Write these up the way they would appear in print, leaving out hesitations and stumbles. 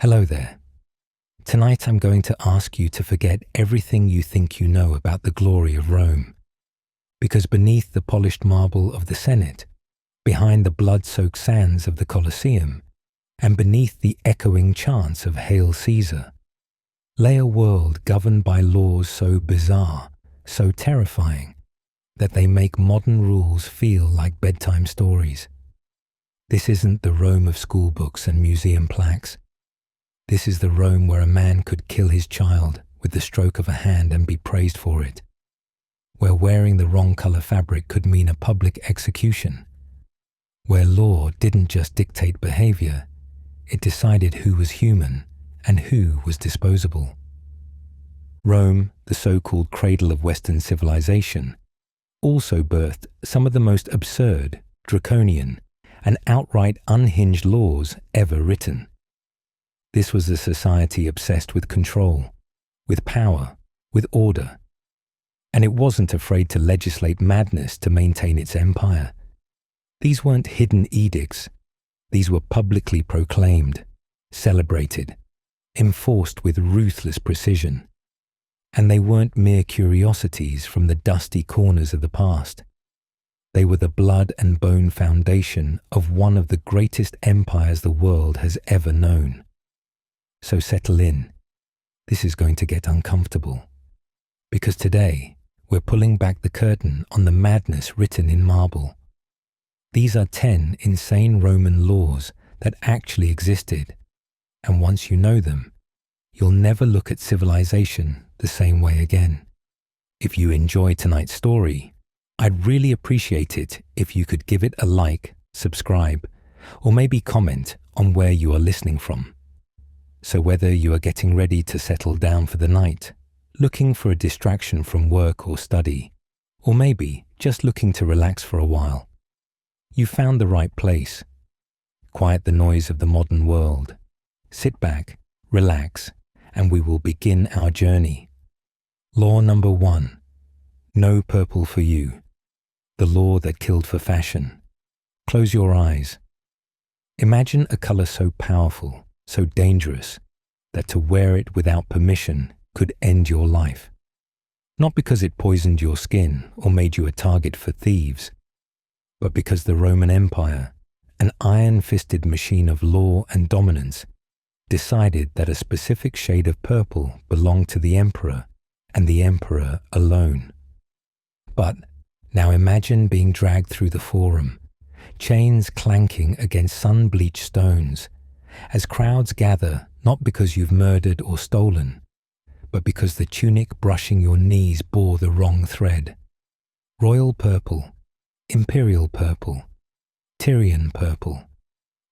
Hello there. Tonight I'm going to ask you to forget everything you think you know about the glory of Rome. Because beneath the polished marble of the Senate, behind the blood-soaked sands of the Colosseum, and beneath the echoing chants of Hail Caesar, lay a world governed by laws so bizarre, so terrifying, that they make modern rules feel like bedtime stories. This isn't the Rome of schoolbooks and museum plaques. This is the Rome where a man could kill his child with the stroke of a hand and be praised for it, where wearing the wrong color fabric could mean a public execution, where law didn't just dictate behavior, it decided who was human and who was disposable. Rome, the so-called cradle of Western civilization, also birthed some of the most absurd, draconian, and outright unhinged laws ever written. This was a society obsessed with control, with power, with order. And it wasn't afraid to legislate madness to maintain its empire. These weren't hidden edicts. These were publicly proclaimed, celebrated, enforced with ruthless precision. And they weren't mere curiosities from the dusty corners of the past. They were the blood and bone foundation of one of the greatest empires the world has ever known. So settle in. This is going to get uncomfortable. Because today, we're pulling back the curtain on the madness written in marble. These are 10 insane Roman laws that actually existed, and once you know them, you'll never look at civilization the same way again. If you enjoy tonight's story, I'd really appreciate it if you could give it a like, subscribe, or maybe comment on where you are listening from. So whether you are getting ready to settle down for the night, looking for a distraction from work or study, or maybe just looking to relax for a while, you found the right place. Quiet the noise of the modern world. Sit back, relax, and we will begin our journey. Law number 1. No purple for you. The law that killed for fashion. Close your eyes. Imagine a color so powerful, so dangerous, that to wear it without permission could end your life. Not because it poisoned your skin or made you a target for thieves, but because the Roman Empire, an iron-fisted machine of law and dominance, decided that a specific shade of purple belonged to the emperor and the emperor alone. But now imagine being dragged through the forum, chains clanking against sun-bleached stones, as crowds gather not because you've murdered or stolen, but because the tunic brushing your knees bore the wrong thread. Royal purple, imperial purple, Tyrian purple,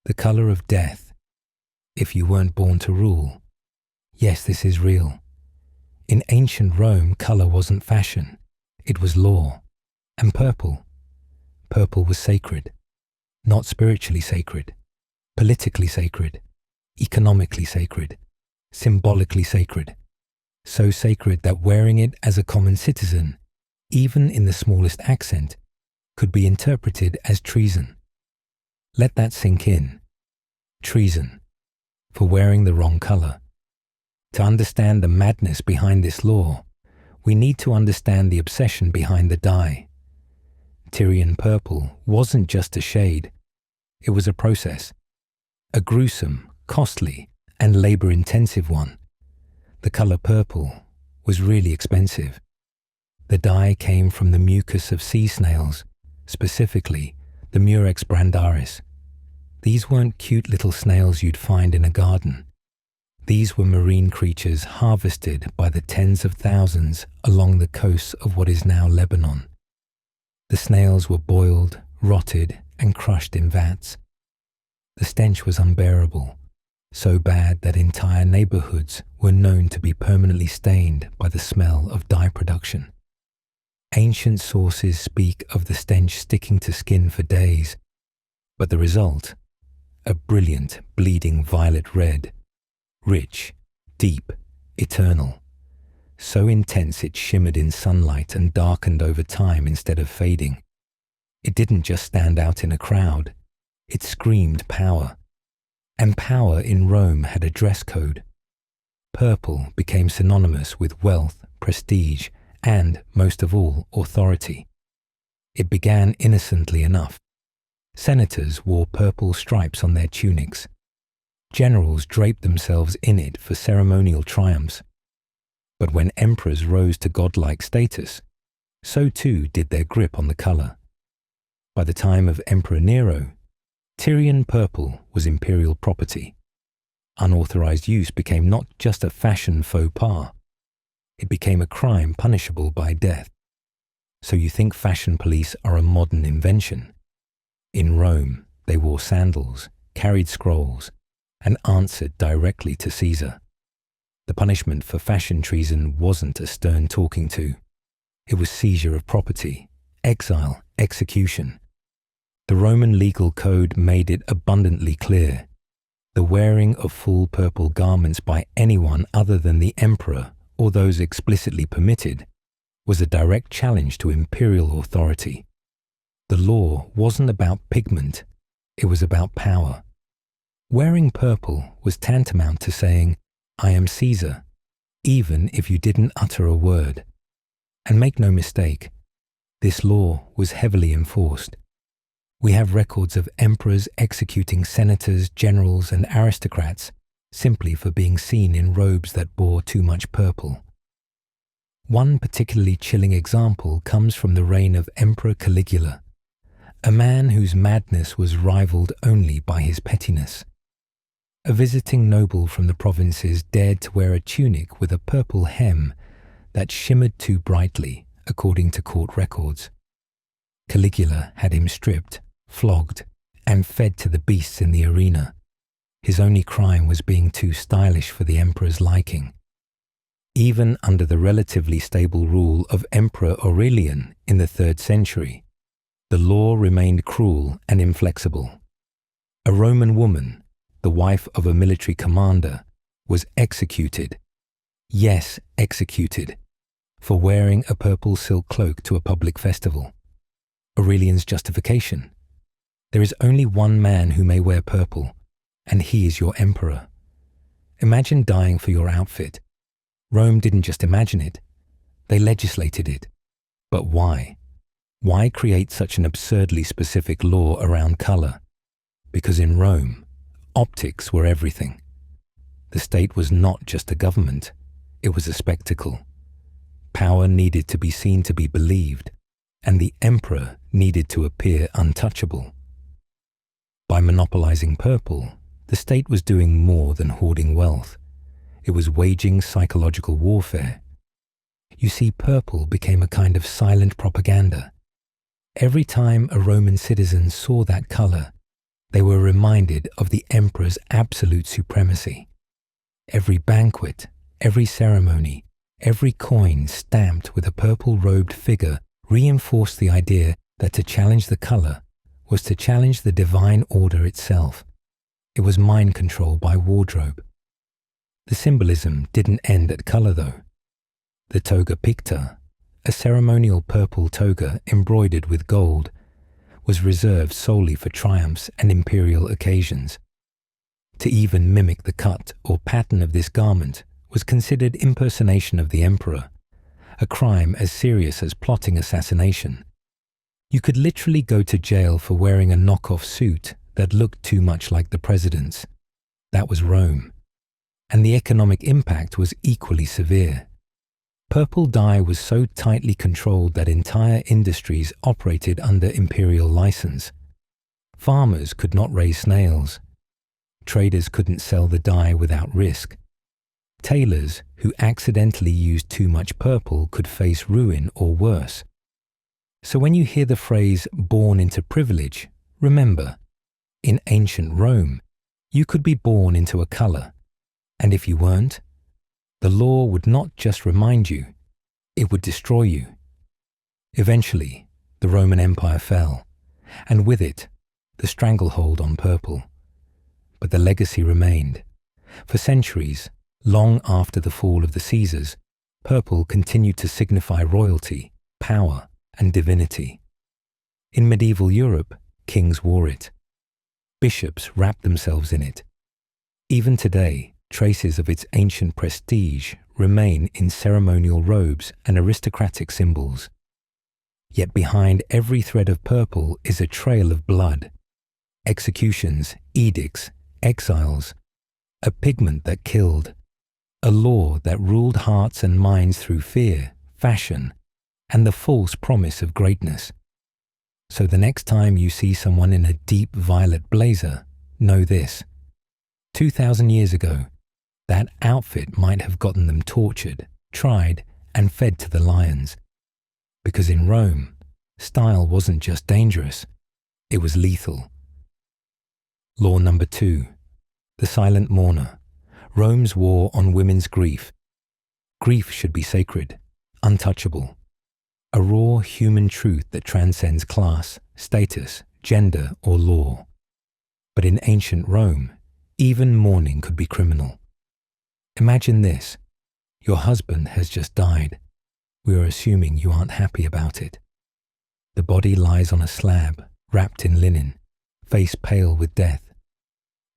the color of death, if you weren't born to rule. Yes, this is real. In ancient Rome, color wasn't fashion, it was law. And purple was sacred, not spiritually sacred, politically sacred, economically sacred, symbolically sacred, so sacred that wearing it as a common citizen, even in the smallest accent, could be interpreted as treason. Let that sink in. Treason, for wearing the wrong color. To understand the madness behind this law, we need to understand the obsession behind the dye. Tyrian purple wasn't just a shade, it was a process. A gruesome, costly, and labor-intensive one. The color purple was really expensive. The dye came from the mucus of sea snails, specifically the Murex brandaris. These weren't cute little snails you'd find in a garden. These were marine creatures harvested by the tens of thousands along the coasts of what is now Lebanon. The snails were boiled, rotted, and crushed in vats. The stench was unbearable, so bad that entire neighborhoods were known to be permanently stained by the smell of dye production. Ancient sources speak of the stench sticking to skin for days, but the result, a brilliant, bleeding violet red, rich, deep, eternal, so intense it shimmered in sunlight and darkened over time instead of fading. It didn't just stand out in a crowd, it screamed power. And power in Rome had a dress code. Purple became synonymous with wealth, prestige, and, most of all, authority. It began innocently enough. Senators wore purple stripes on their tunics. Generals draped themselves in it for ceremonial triumphs. But when emperors rose to godlike status, so too did their grip on the colour. By the time of Emperor Nero, Tyrian purple was imperial property. Unauthorized use became not just a fashion faux pas, it became a crime punishable by death. So you think fashion police are a modern invention? In Rome, they wore sandals, carried scrolls, and answered directly to Caesar. The punishment for fashion treason wasn't a stern talking to. It was seizure of property, exile, execution. The Roman legal code made it abundantly clear. The wearing of full purple garments by anyone other than the emperor or those explicitly permitted was a direct challenge to imperial authority. The law wasn't about pigment, it was about power. Wearing purple was tantamount to saying, "I am Caesar," even if you didn't utter a word. And make no mistake, this law was heavily enforced. We have records of emperors executing senators, generals, and aristocrats simply for being seen in robes that bore too much purple. One particularly chilling example comes from the reign of Emperor Caligula, a man whose madness was rivaled only by his pettiness. A visiting noble from the provinces dared to wear a tunic with a purple hem that shimmered too brightly, according to court records. Caligula had him stripped, flogged, and fed to the beasts in the arena. His only crime was being too stylish for the emperor's liking. Even under the relatively stable rule of Emperor Aurelian in the 3rd century, the law remained cruel and inflexible. A Roman woman, the wife of a military commander, was executed, yes, executed, for wearing a purple silk cloak to a public festival. Aurelian's justification: there is only one man who may wear purple, and he is your emperor. Imagine dying for your outfit. Rome didn't just imagine it, they legislated it. But why? Why create such an absurdly specific law around colour? Because in Rome, optics were everything. The state was not just a government, it was a spectacle. Power needed to be seen to be believed, and the emperor needed to appear untouchable. By monopolizing purple, the state was doing more than hoarding wealth. It was waging psychological warfare. You see, purple became a kind of silent propaganda. Every time a Roman citizen saw that color, they were reminded of the emperor's absolute supremacy. Every banquet, every ceremony, every coin stamped with a purple-robed figure reinforced the idea that to challenge the color was to challenge the divine order itself. It was mind control by wardrobe. The symbolism didn't end at color, though. The toga picta, a ceremonial purple toga embroidered with gold, was reserved solely for triumphs and imperial occasions. To even mimic the cut or pattern of this garment was considered impersonation of the emperor, a crime as serious as plotting assassination. You could literally go to jail for wearing a knockoff suit that looked too much like the president's. That was Rome. And the economic impact was equally severe. Purple dye was so tightly controlled that entire industries operated under imperial license. Farmers could not raise snails. Traders couldn't sell the dye without risk. Tailors who accidentally used too much purple could face ruin or worse. So when you hear the phrase "born into privilege," remember, in ancient Rome, you could be born into a color. And if you weren't, the law would not just remind you, it would destroy you. Eventually, the Roman Empire fell, and with it, the stranglehold on purple. But the legacy remained. For centuries, long after the fall of the Caesars, purple continued to signify royalty, power, and divinity. In medieval Europe, kings wore it. Bishops wrapped themselves in it, Even today, traces of its ancient prestige remain in ceremonial robes and aristocratic symbols. Yet behind every thread of purple is a trail of blood, executions, edicts, exiles, a pigment that killed, a law that ruled hearts and minds through fear, fashion, and the false promise of greatness. So the next time you see someone in a deep violet blazer, know this: 2,000 years ago, that outfit might have gotten them tortured, tried, and fed to the lions. Because in Rome, style wasn't just dangerous, it was lethal. Law number 2. The silent mourner. Rome's war on women's grief. Grief should be sacred, untouchable. A raw human truth that transcends class, status, gender, or law. But in ancient Rome, even mourning could be criminal. Imagine this: your husband has just died. We are assuming you aren't happy about it. The body lies on a slab, wrapped in linen, face pale with death.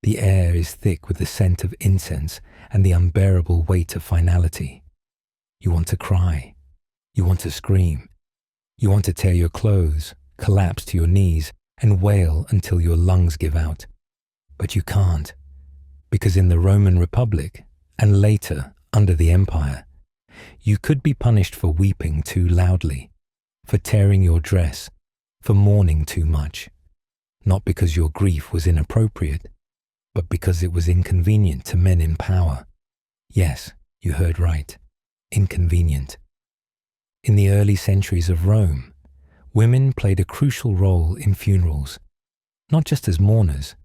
The air is thick with the scent of incense and the unbearable weight of finality. You want to cry. You want to scream. You want to tear your clothes, collapse to your knees, and wail until your lungs give out. But you can't, because in the Roman Republic, and later under the Empire, you could be punished for weeping too loudly, for tearing your dress, for mourning too much, not because your grief was inappropriate, but because it was inconvenient to men in power. Yes, you heard right, inconvenient. In the early centuries of Rome, women played a crucial role in funerals, not just as mourners,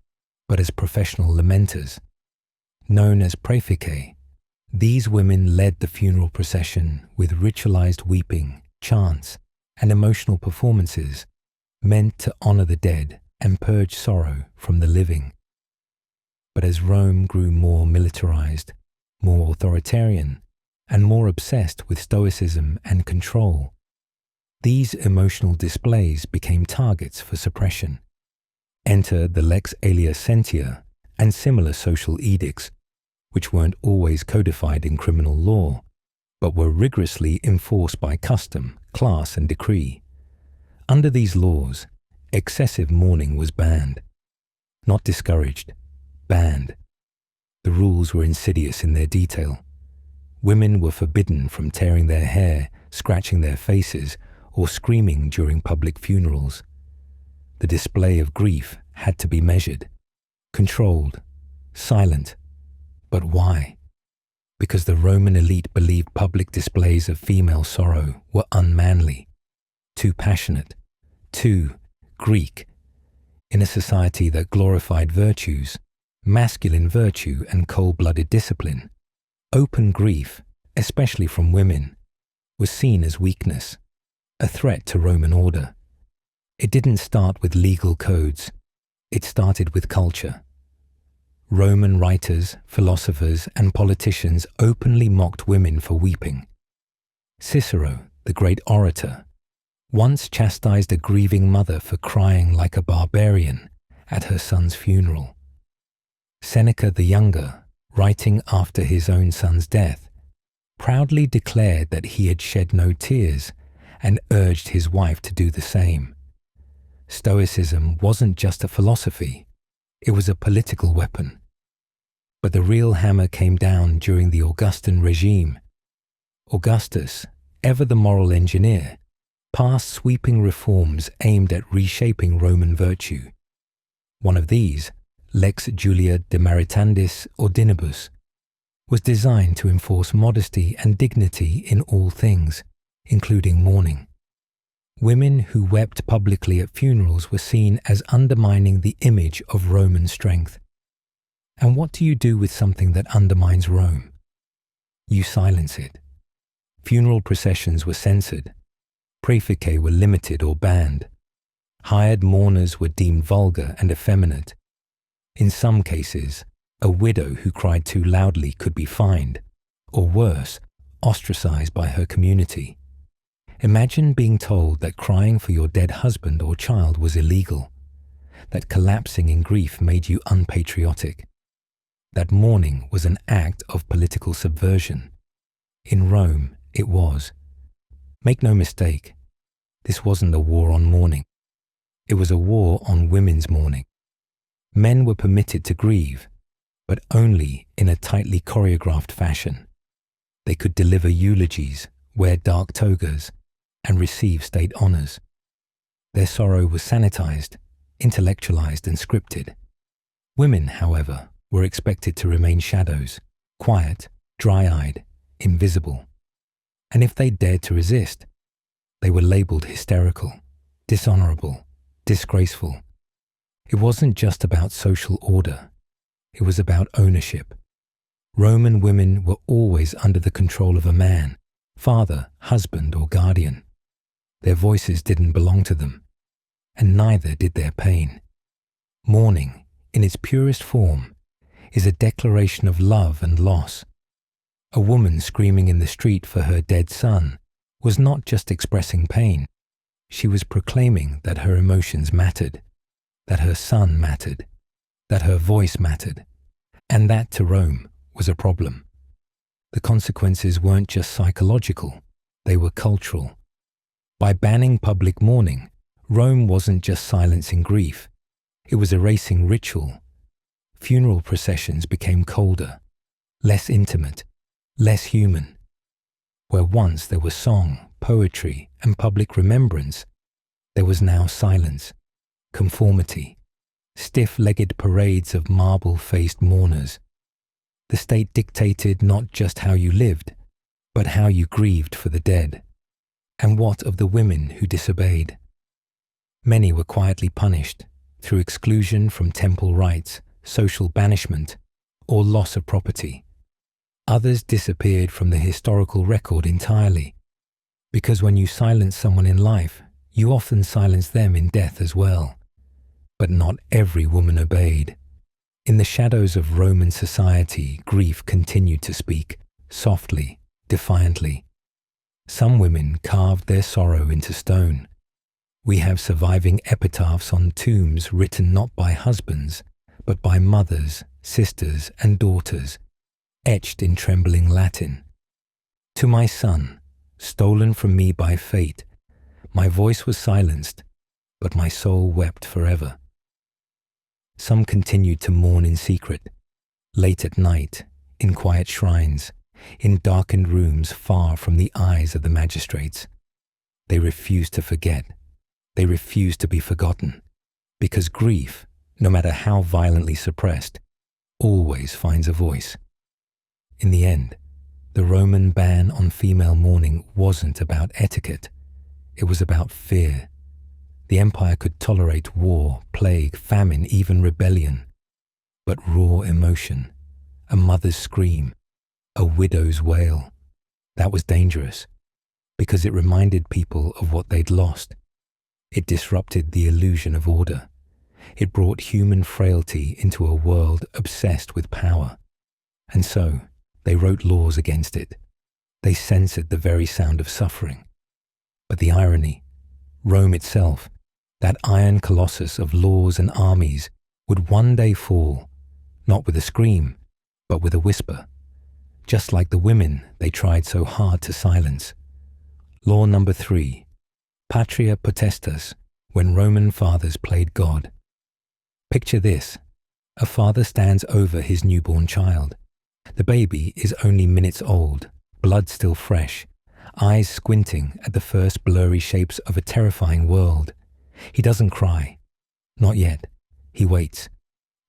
but as professional lamenters. Known as praeficae, these women led the funeral procession with ritualized weeping, chants, and emotional performances meant to honor the dead and purge sorrow from the living. But as Rome grew more militarized, more authoritarian, and more obsessed with stoicism and control, these emotional displays became targets for suppression. Enter the lex alia sentia and similar social edicts, which weren't always codified in criminal law, but were rigorously enforced by custom, class, and decree. Under these laws, excessive mourning was banned. Not discouraged, banned. The rules were insidious in their detail. Women were forbidden from tearing their hair, scratching their faces, or screaming during public funerals. The display of grief had to be measured, controlled, silent. But why? Because the Roman elite believed public displays of female sorrow were unmanly, too passionate, too Greek. In a society that glorified virtues, masculine virtue and cold-blooded discipline, open grief, especially from women, was seen as weakness, a threat to Roman order. It didn't start with legal codes, it started with culture. Roman writers, philosophers, and politicians openly mocked women for weeping. Cicero, the great orator, once chastised a grieving mother for crying like a barbarian at her son's funeral. Seneca the Younger, writing after his own son's death, proudly declared that he had shed no tears and urged his wife to do the same. Stoicism wasn't just a philosophy, it was a political weapon. But the real hammer came down during the Augustan regime. Augustus, ever the moral engineer, passed sweeping reforms aimed at reshaping Roman virtue. One of these, Lex Julia de Maritandis Ordinibus, was designed to enforce modesty and dignity in all things, including mourning. Women who wept publicly at funerals were seen as undermining the image of Roman strength. And what do you do with something that undermines Rome? You silence it. Funeral processions were censored. Praeficae were limited or banned. Hired mourners were deemed vulgar and effeminate. In some cases, a widow who cried too loudly could be fined, or worse, ostracized by her community. Imagine being told that crying for your dead husband or child was illegal, that collapsing in grief made you unpatriotic. that mourning was an act of political subversion. In Rome, it was. Make no mistake, this wasn't a war on mourning. It was a war on women's mourning. Men were permitted to grieve, but only in a tightly choreographed fashion. They could deliver eulogies, wear dark togas, and receive state honors. Their sorrow was sanitized, intellectualized, and scripted. Women, however, were expected to remain shadows, quiet, dry-eyed, invisible. And if they dared to resist, they were labeled hysterical, dishonorable, disgraceful. It wasn't just about social order. It was about ownership. Roman women were always under the control of a man, father, husband, or guardian. Their voices didn't belong to them, and neither did their pain. Mourning, in its purest form, is a declaration of love and loss. A woman screaming in the street for her dead son was not just expressing pain. She was proclaiming that her emotions mattered, that her son mattered, that her voice mattered, and that to Rome was a problem. The consequences weren't just psychological, they were cultural. By banning public mourning, Rome wasn't just silencing grief, it was erasing ritual. Funeral processions became colder, less intimate, less human. Where once there was song, poetry, and public remembrance, there was now silence, conformity, stiff-legged parades of marble-faced mourners. The state dictated not just how you lived, but how you grieved for the dead. And what of the women who disobeyed? Many were quietly punished through exclusion from temple rites, social banishment, or loss of property. Others disappeared from the historical record entirely, because when you silence someone in life, you often silence them in death as well. But not every woman obeyed. In the shadows of Roman society, grief continued to speak, softly, defiantly. Some women carved their sorrow into stone. We have surviving epitaphs on tombs written not by husbands, but by mothers, sisters, and daughters, etched in trembling Latin. To my son, stolen from me by fate, my voice was silenced, but my soul wept forever. Some continued to mourn in secret, late at night, in quiet shrines, in darkened rooms far from the eyes of the magistrates. They refused to forget. They refused to be forgotten, because grief, no matter how violently suppressed, always finds a voice. In the end, the Roman ban on female mourning wasn't about etiquette. It was about fear. The empire could tolerate war, plague, famine, even rebellion. But raw emotion, a mother's scream, a widow's wail, that was dangerous, because it reminded people of what they'd lost. It disrupted the illusion of order. It brought human frailty into a world obsessed with power. And so, they wrote laws against it. They censored the very sound of suffering. But the irony, Rome itself, that iron colossus of laws and armies, would one day fall, not with a scream, but with a whisper, just like the women they tried so hard to silence. Law number 3, Patria Potestas, when Roman fathers played God. Picture this: a father stands over his newborn child. The baby is only minutes old, blood still fresh, eyes squinting at the first blurry shapes of a terrifying world. He doesn't cry. Not yet. He waits.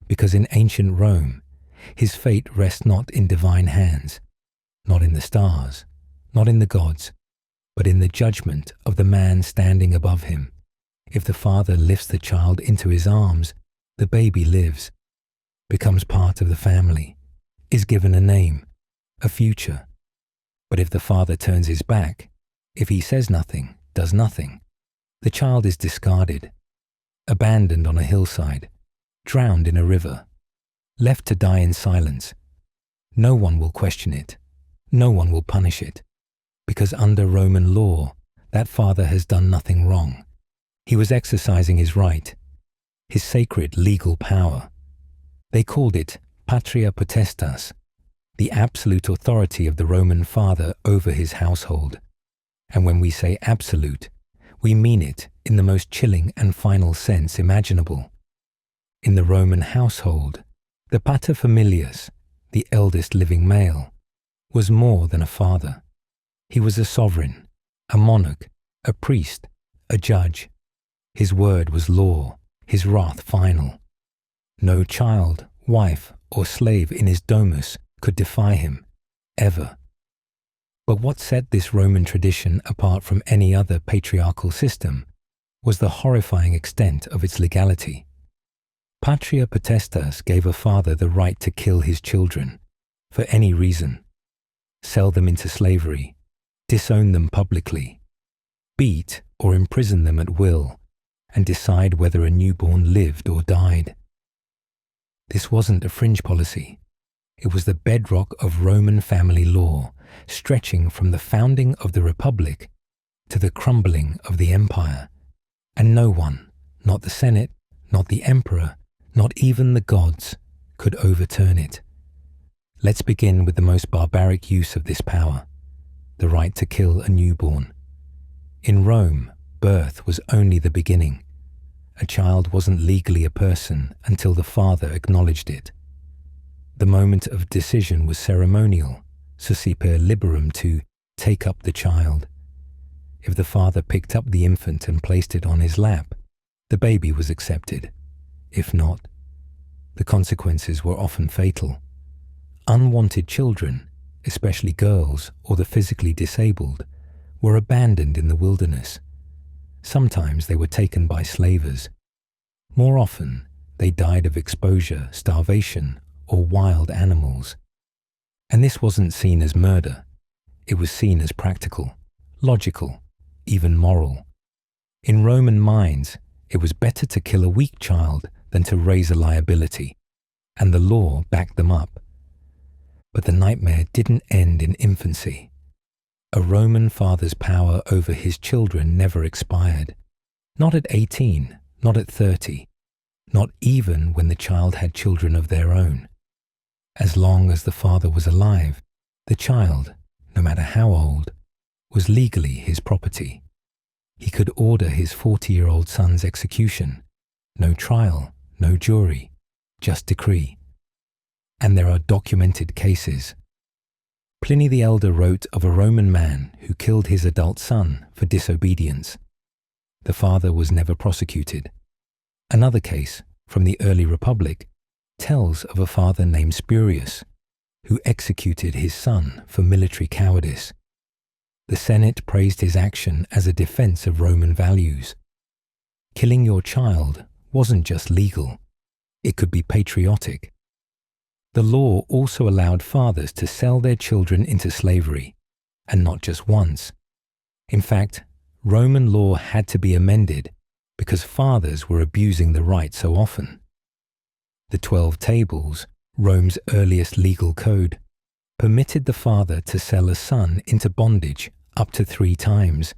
Because in ancient Rome, his fate rests not in divine hands, not in the stars, not in the gods, but in the judgment of the man standing above him. If the father lifts the child into his arms, the baby lives, becomes part of the family, is given a name, a future. But if the father turns his back, if he says nothing, does nothing, the child is discarded, abandoned on a hillside, drowned in a river, left to die in silence. No one will question it. No one will punish it. Because under Roman law, that father has done nothing wrong. He was exercising his right, his sacred legal power. They called it patria potestas, the absolute authority of the Roman father over his household. And when we say absolute, we mean it in the most chilling and final sense imaginable. In the Roman household, the paterfamilias, the eldest living male, was more than a father. He was a sovereign, a monarch, a priest, a judge. His word was law, his wrath final. No child, wife, or slave in his domus could defy him, ever. But what set this Roman tradition apart from any other patriarchal system was the horrifying extent of its legality. Patria potestas gave a father the right to kill his children, for any reason, sell them into slavery, disown them publicly, beat or imprison them at will, and decide whether a newborn lived or died. This wasn't a fringe policy. It was the bedrock of Roman family law, stretching from the founding of the Republic to the crumbling of the empire, and no one, not the Senate, not the emperor, not even the gods, could overturn it. Let's begin with the most barbaric use of this power, the right to kill a newborn. In Rome, birth was only the beginning. A child wasn't legally a person until the father acknowledged it. The moment of decision was ceremonial, suscipe liberum, to take up the child. If the father picked up the infant and placed it on his lap, the baby was accepted. If not, the consequences were often fatal. Unwanted children, especially girls or the physically disabled, were abandoned in the wilderness. Sometimes they were taken by slavers. More often, they died of exposure, starvation, or wild animals. And this wasn't seen as murder. It was seen as practical, logical, even moral. In Roman minds, it was better to kill a weak child than to raise a liability, and the law backed them up. But the nightmare didn't end in infancy. A Roman father's power over his children never expired. Not at 18, not at 30, not even when the child had children of their own. As long as the father was alive, the child, no matter how old, was legally his property. He could order his 40-year-old son's execution. No trial, no jury, just decree. And there are documented cases. Pliny the Elder wrote of a Roman man who killed his adult son for disobedience. The father was never prosecuted. Another case, from the early Republic, tells of a father named Spurius, who executed his son for military cowardice. The Senate praised his action as a defense of Roman values. Killing your child wasn't just legal, it could be patriotic. The law also allowed fathers to sell their children into slavery, and not just once. In fact, Roman law had to be amended because fathers were abusing the right so often. The 12 Tables, Rome's earliest legal code, permitted the father to sell a son into bondage up to 3 times.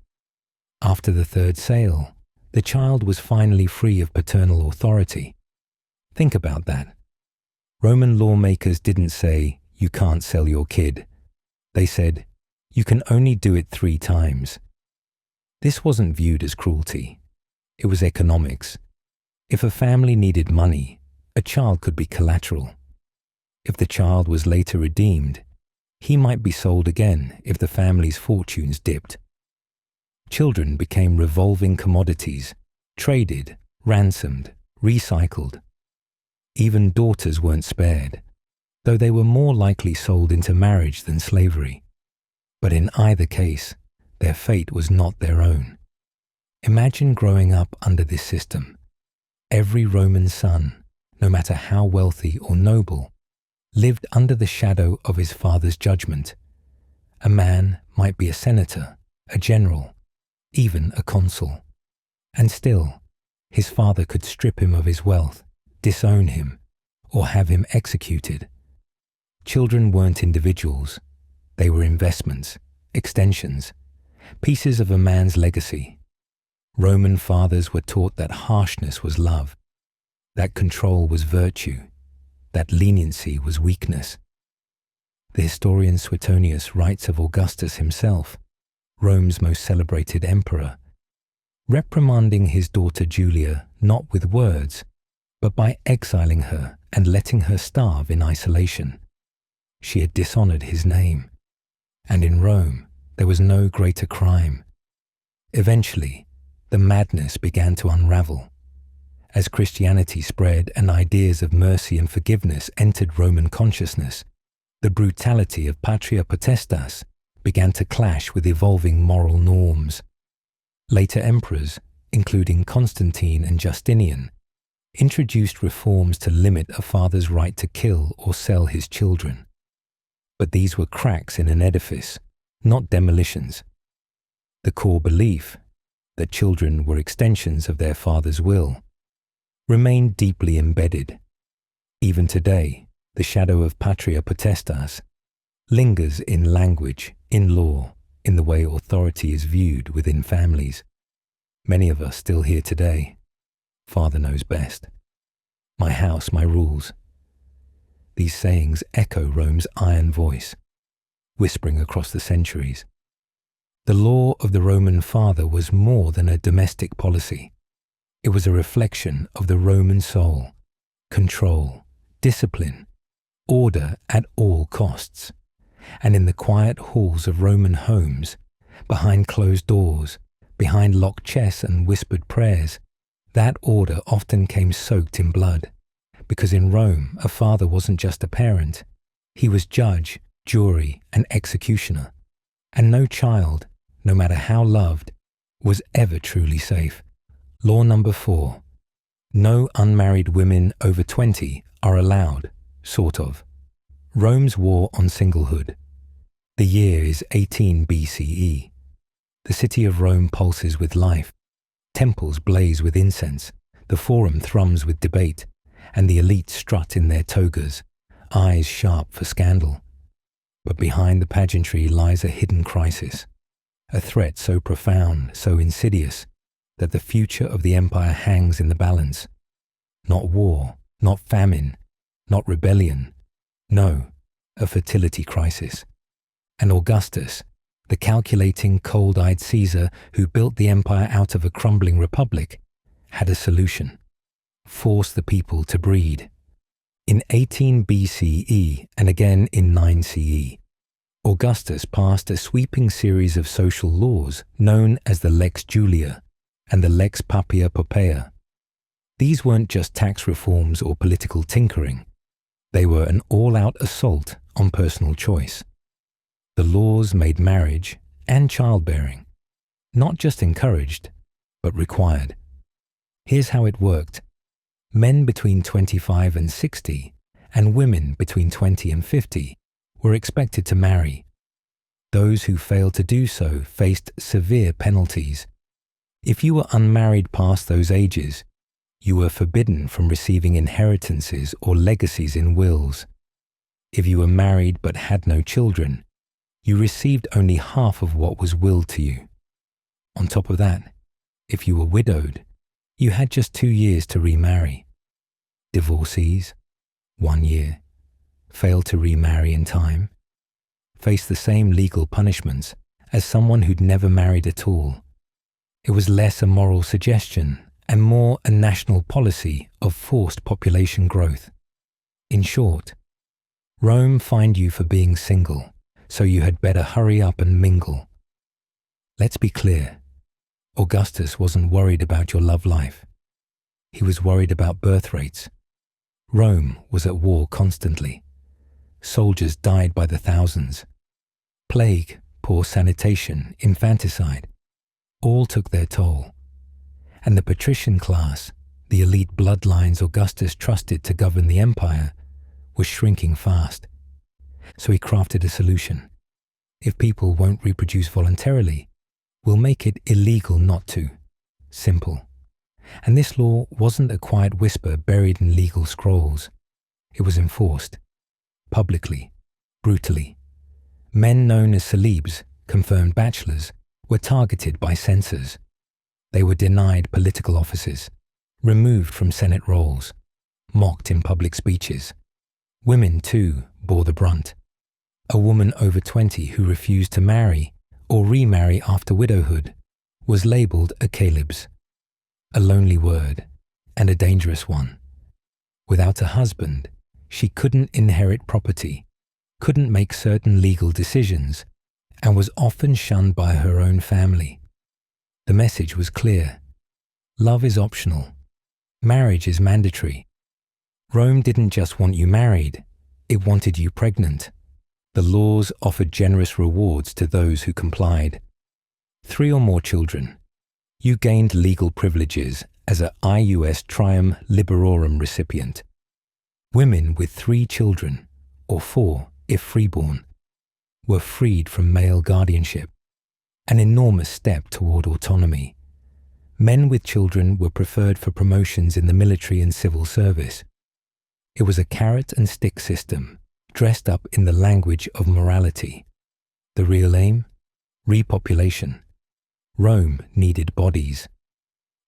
After the 3rd sale, the child was finally free of paternal authority. Think about that. Roman lawmakers didn't say, "You can't sell your kid." They said, "You can only do it 3 times." This wasn't viewed as cruelty. It was economics. If a family needed money, a child could be collateral. If the child was later redeemed, he might be sold again if the family's fortunes dipped. Children became revolving commodities, traded, ransomed, recycled. Even daughters weren't spared, though they were more likely sold into marriage than slavery. But in either case, their fate was not their own. Imagine growing up under this system. Every Roman son, no matter how wealthy or noble, lived under the shadow of his father's judgment. A man might be a senator, a general, even a consul. And still, his father could strip him of his wealth, disown him, or have him executed. Children weren't individuals. They were investments, extensions, pieces of a man's legacy. Roman fathers were taught that harshness was love, that control was virtue, that leniency was weakness. The historian Suetonius writes of Augustus himself, Rome's most celebrated emperor, reprimanding his daughter Julia not with words, but by exiling her and letting her starve in isolation. She had dishonored his name, and in Rome there was no greater crime. Eventually, the madness began to unravel. As Christianity spread and ideas of mercy and forgiveness entered Roman consciousness, the brutality of patria potestas began to clash with evolving moral norms. Later emperors, including Constantine and Justinian, introduced reforms to limit a father's right to kill or sell his children. But these were cracks in an edifice, not demolitions. The core belief, that children were extensions of their father's will, remained deeply embedded. Even today, the shadow of patria potestas lingers in language, in law, in the way authority is viewed within families. Many of us still hear today, "Father knows best. My house, my rules." These sayings echo Rome's iron voice, whispering across the centuries. The law of the Roman father was more than a domestic policy. It was a reflection of the Roman soul, control, discipline, order at all costs. And in the quiet halls of Roman homes, behind closed doors, behind locked chests and whispered prayers, that order often came soaked in blood. Because in Rome, a father wasn't just a parent. He was judge, jury, and executioner. And no child, no matter how loved, was ever truly safe. Law number 4. No unmarried women over 20 are allowed, sort of. Rome's war on singlehood. The year is 18 BCE. The city of Rome pulses with life. Temples blaze with incense. The forum thrums with debate. And the elite strut in their togas, eyes sharp for scandal. But behind the pageantry lies a hidden crisis. A threat so profound, so insidious, that the future of the empire hangs in the balance. Not war, not famine, not rebellion. No, a fertility crisis. And Augustus, the calculating, cold-eyed Caesar who built the empire out of a crumbling republic, had a solution. Force the people to breed. In 18 BCE and again in 9 CE, Augustus passed a sweeping series of social laws known as the Lex Julia and the Lex Papia Poppaea. These weren't just tax reforms or political tinkering. They were an all-out assault on personal choice. The laws made marriage and childbearing not just encouraged, but required. Here's how it worked. Men between 25 and 60 and women between 20 and 50 were expected to marry. Those who failed to do so faced severe penalties. If you were unmarried past those ages, you were forbidden from receiving inheritances or legacies in wills. If you were married but had no children, you received only half of what was willed to you. On top of that, if you were widowed, you had just 2 years to remarry. Divorcees, 1 year. Failed to remarry in time, faced the same legal punishments as someone who'd never married at all. It was less a moral suggestion and more a national policy of forced population growth. In short, Rome fined you for being single, so you had better hurry up and mingle. Let's be clear. Augustus wasn't worried about your love life. He was worried about birth rates. Rome was at war constantly. Soldiers died by the thousands. Plague, poor sanitation, infanticide, all took their toll. And the patrician class, the elite bloodlines Augustus trusted to govern the empire, was shrinking fast. So he crafted a solution. If people won't reproduce voluntarily, we'll make it illegal not to. Simple. And this law wasn't a quiet whisper buried in legal scrolls. It was enforced. Publicly. Brutally. Men known as celebs, confirmed bachelors, were targeted by censors. They were denied political offices, removed from Senate roles, mocked in public speeches, Women, too, bore the brunt. A woman over 20 who refused to marry or remarry after widowhood was labelled a calebs, a lonely word and a dangerous one. Without a husband, she couldn't inherit property, couldn't make certain legal decisions, and was often shunned by her own family. The message was clear. Love is optional. Marriage is mandatory. Rome didn't just want you married, it wanted you pregnant. The laws offered generous rewards to those who complied. 3 or more children. You gained legal privileges as a ius trium liberorum recipient. Women with 3 children, or 4 if freeborn, were freed from male guardianship, an enormous step toward autonomy. Men with children were preferred for promotions in the military and civil service. It was a carrot and stick system, dressed up in the language of morality. The real aim? Repopulation. Rome needed bodies.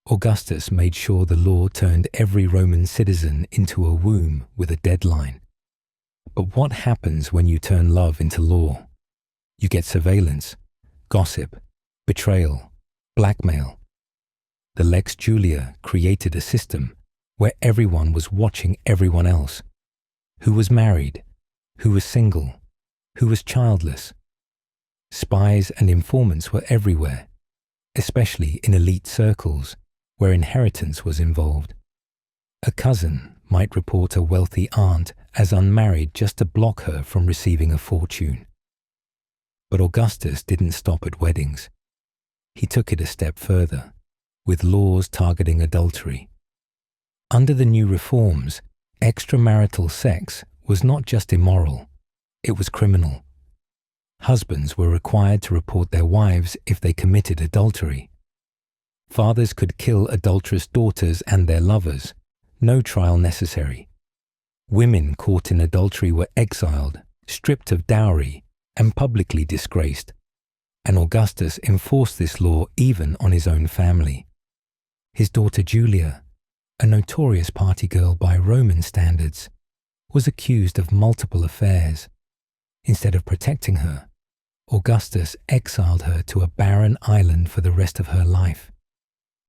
Augustus made sure the law turned every Roman citizen into a womb with a deadline. But what happens when you turn love into law? You get surveillance, gossip, betrayal, blackmail. The Lex Julia created a system where everyone was watching everyone else. Who was married? Who was single? Who was childless? Spies and informants were everywhere, especially in elite circles where inheritance was involved. A cousin might report a wealthy aunt as unmarried just to block her from receiving a fortune. But Augustus didn't stop at weddings. He took it a step further, with laws targeting adultery. Under the new reforms, extramarital sex was not just immoral, it was criminal. Husbands were required to report their wives if they committed adultery. Fathers could kill adulterous daughters and their lovers, no trial necessary. Women caught in adultery were exiled, stripped of dowry, and publicly disgraced. And Augustus enforced this law even on his own family. His daughter Julia, a notorious party girl by Roman standards, was accused of multiple affairs. Instead of protecting her, Augustus exiled her to a barren island for the rest of her life.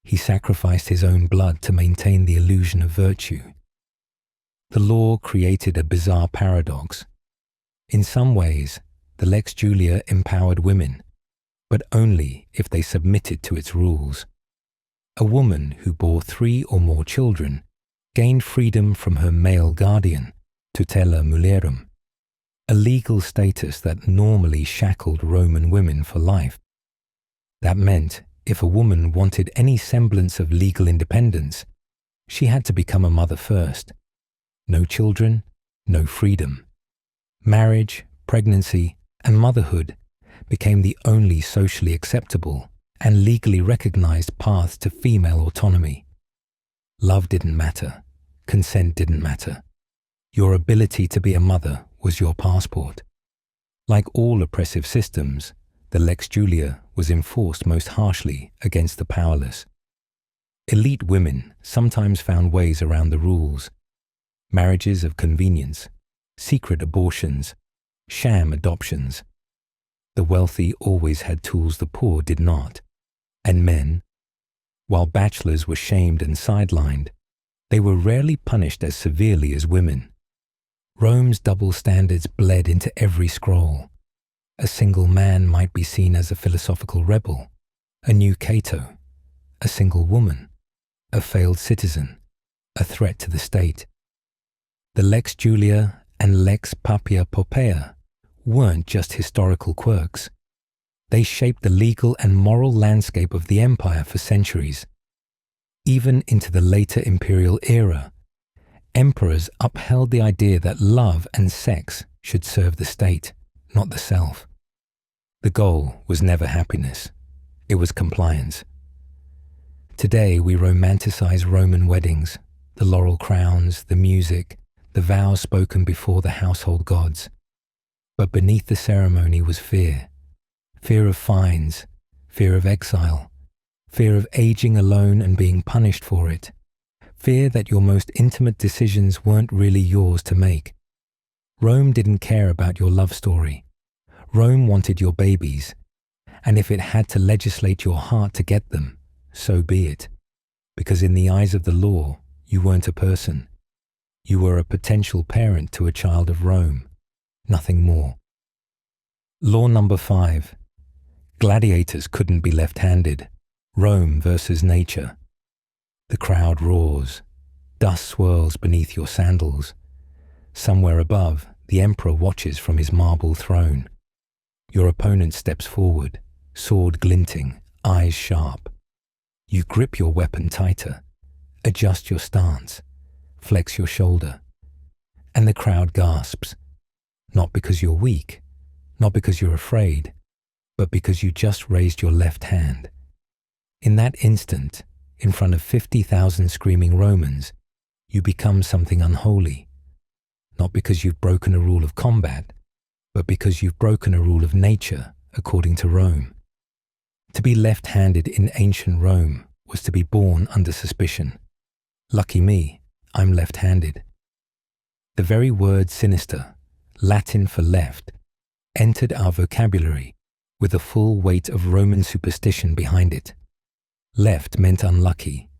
He sacrificed his own blood to maintain the illusion of virtue. The law created a bizarre paradox. In some ways, the Lex Julia empowered women, but only if they submitted to its rules. A woman who bore 3 or more children gained freedom from her male guardian, tutela mulierum, a legal status that normally shackled Roman women for life. That meant if a woman wanted any semblance of legal independence, she had to become a mother first. No children, no freedom. Marriage, pregnancy, and motherhood became the only socially acceptable and legally recognized paths to female autonomy. Love didn't matter. Consent didn't matter. Your ability to be a mother was your passport. Like all oppressive systems, the Lex Julia was enforced most harshly against the powerless. Elite women sometimes found ways around the rules. Marriages of convenience, secret abortions, sham adoptions. The wealthy always had tools the poor did not. And men, while bachelors were shamed and sidelined, they were rarely punished as severely as women. Rome's double standards bled into every scroll. A single man might be seen as a philosophical rebel, a new Cato. A single woman, a failed citizen, a threat to the state. The Lex Julia and Lex Papia Poppaea weren't just historical quirks. They shaped the legal and moral landscape of the empire for centuries. Even into the later imperial era, emperors upheld the idea that love and sex should serve the state, not the self. The goal was never happiness. It was compliance. Today we romanticize Roman weddings, the laurel crowns, the music, the vows spoken before the household gods. But beneath the ceremony was fear. Fear of fines, fear of exile, fear of aging alone and being punished for it, fear that your most intimate decisions weren't really yours to make. Rome didn't care about your love story. Rome wanted your babies, and if it had to legislate your heart to get them, so be it. Because in the eyes of the law, you weren't a person. You were a potential parent to a child of Rome, nothing more. Law number 5. Gladiators couldn't be left-handed. Rome versus nature. The crowd roars. Dust swirls beneath your sandals. Somewhere above, the emperor watches from his marble throne. Your opponent steps forward, sword glinting, eyes sharp. You grip your weapon tighter, adjust your stance, flex your shoulder. And the crowd gasps. Not because you're weak, not because you're afraid, but because you just raised your left hand. In that instant, in front of 50,000 screaming Romans, you become something unholy. Not because you've broken a rule of combat, but because you've broken a rule of nature according to Rome. To be left-handed in ancient Rome was to be born under suspicion. Lucky me, I'm left-handed. The very word sinister, Latin for left, entered our vocabulary with the full weight of Roman superstition behind it. Left meant unlucky,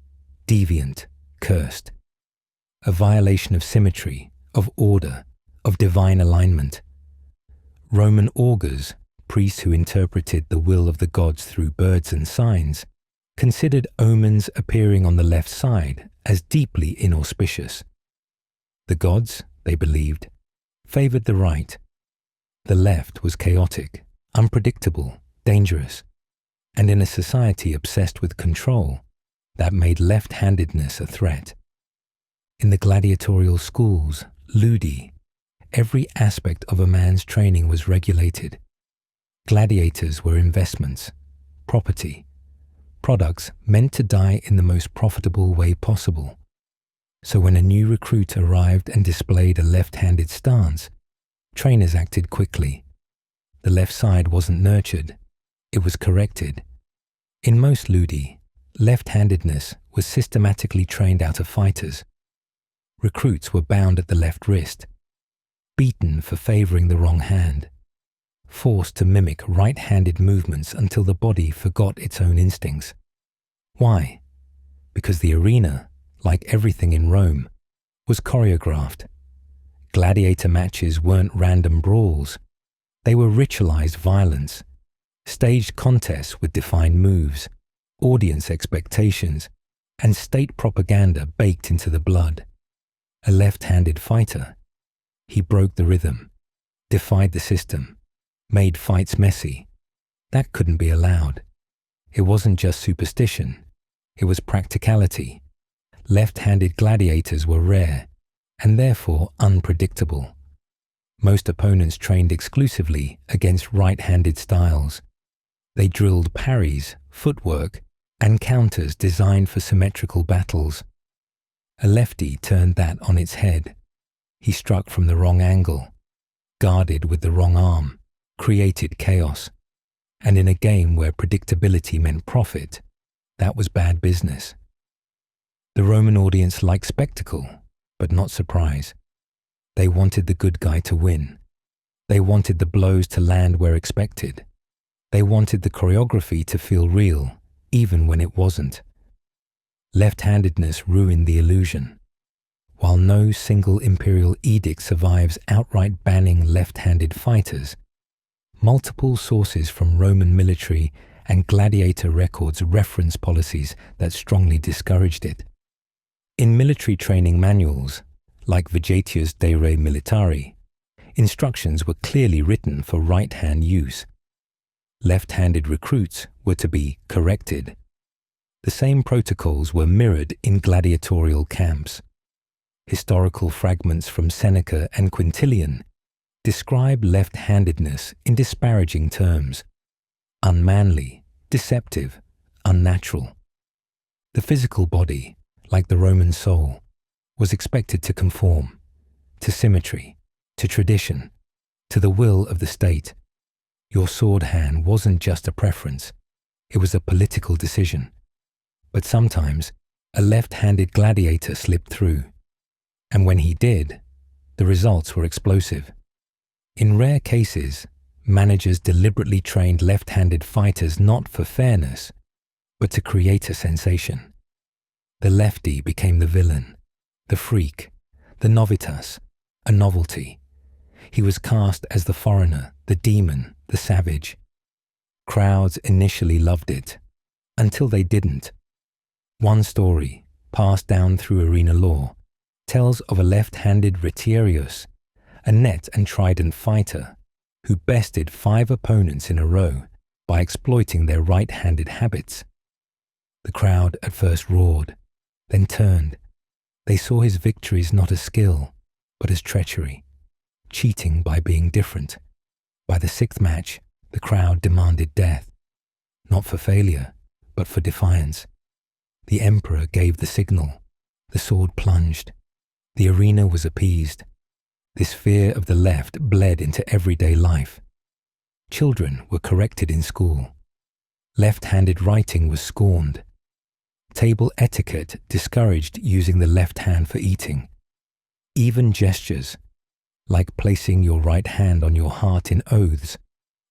deviant, cursed. A violation of symmetry, of order, of divine alignment. Roman augurs, priests who interpreted the will of the gods through birds and signs, considered omens appearing on the left side as deeply inauspicious. The gods, they believed, favored the right. The left was chaotic, unpredictable, dangerous, and in a society obsessed with control, that made left-handedness a threat. In the gladiatorial schools, ludi, every aspect of a man's training was regulated. Gladiators were investments, property, products meant to die in the most profitable way possible. So when a new recruit arrived and displayed a left-handed stance, trainers acted quickly. The left side wasn't nurtured, it was corrected. In most ludi, left-handedness was systematically trained out of fighters. Recruits were bound at the left wrist, beaten for favoring the wrong hand, forced to mimic right-handed movements until the body forgot its own instincts. Why? Because the arena, like everything in Rome, was choreographed. Gladiator matches weren't random brawls. They were ritualized violence, staged contests with defined moves, audience expectations, and state propaganda baked into the blood. A left-handed fighter, he broke the rhythm, defied the system, made fights messy. That couldn't be allowed. It wasn't just superstition, it was practicality. Left-handed gladiators were rare, and therefore unpredictable. Most opponents trained exclusively against right-handed styles. They drilled parries, footwork, and counters designed for symmetrical battles. A lefty turned that on its head. He struck from the wrong angle, guarded with the wrong arm, created chaos. And in a game where predictability meant profit, that was bad business. The Roman audience liked spectacle, but not surprise. They wanted the good guy to win. They wanted the blows to land where expected. They wanted the choreography to feel real, even when it wasn't. Left-handedness ruined the illusion. While no single imperial edict survives outright banning left-handed fighters, multiple sources from Roman military and gladiator records reference policies that strongly discouraged it. In military training manuals, like Vegetius de Re Militari, instructions were clearly written for right-hand use. Left-handed recruits were to be corrected. The same protocols were mirrored in gladiatorial camps. Historical fragments from Seneca and Quintilian describe left-handedness in disparaging terms: unmanly, deceptive, unnatural. The physical body, like the Roman soul, was expected to conform to symmetry, to tradition, to the will of the state. Your sword hand wasn't just a preference, it was a political decision. But sometimes, a left-handed gladiator slipped through. And when he did, The results were explosive. In rare cases, managers deliberately trained left-handed fighters not for fairness, but to create a sensation. The lefty became the villain, the freak, the novitas, a novelty. He was cast as the foreigner, the demon, the savage. Crowds initially loved it, until they didn't. One story, passed down through arena lore, tells of a left-handed retiarius, a net and trident fighter, who bested 5 opponents in a row by exploiting their right-handed habits. The crowd at first roared, then turned. They saw his victories not as skill, but as treachery, cheating by being different. By the 6th match, the crowd demanded death, not for failure, but for defiance. The emperor gave the signal. The sword plunged. The arena was appeased. This fear of the left bled into everyday life. Children were corrected in school. Left-handed writing was scorned. Table etiquette discouraged using the left hand for eating. Even gestures, like placing your right hand on your heart in oaths,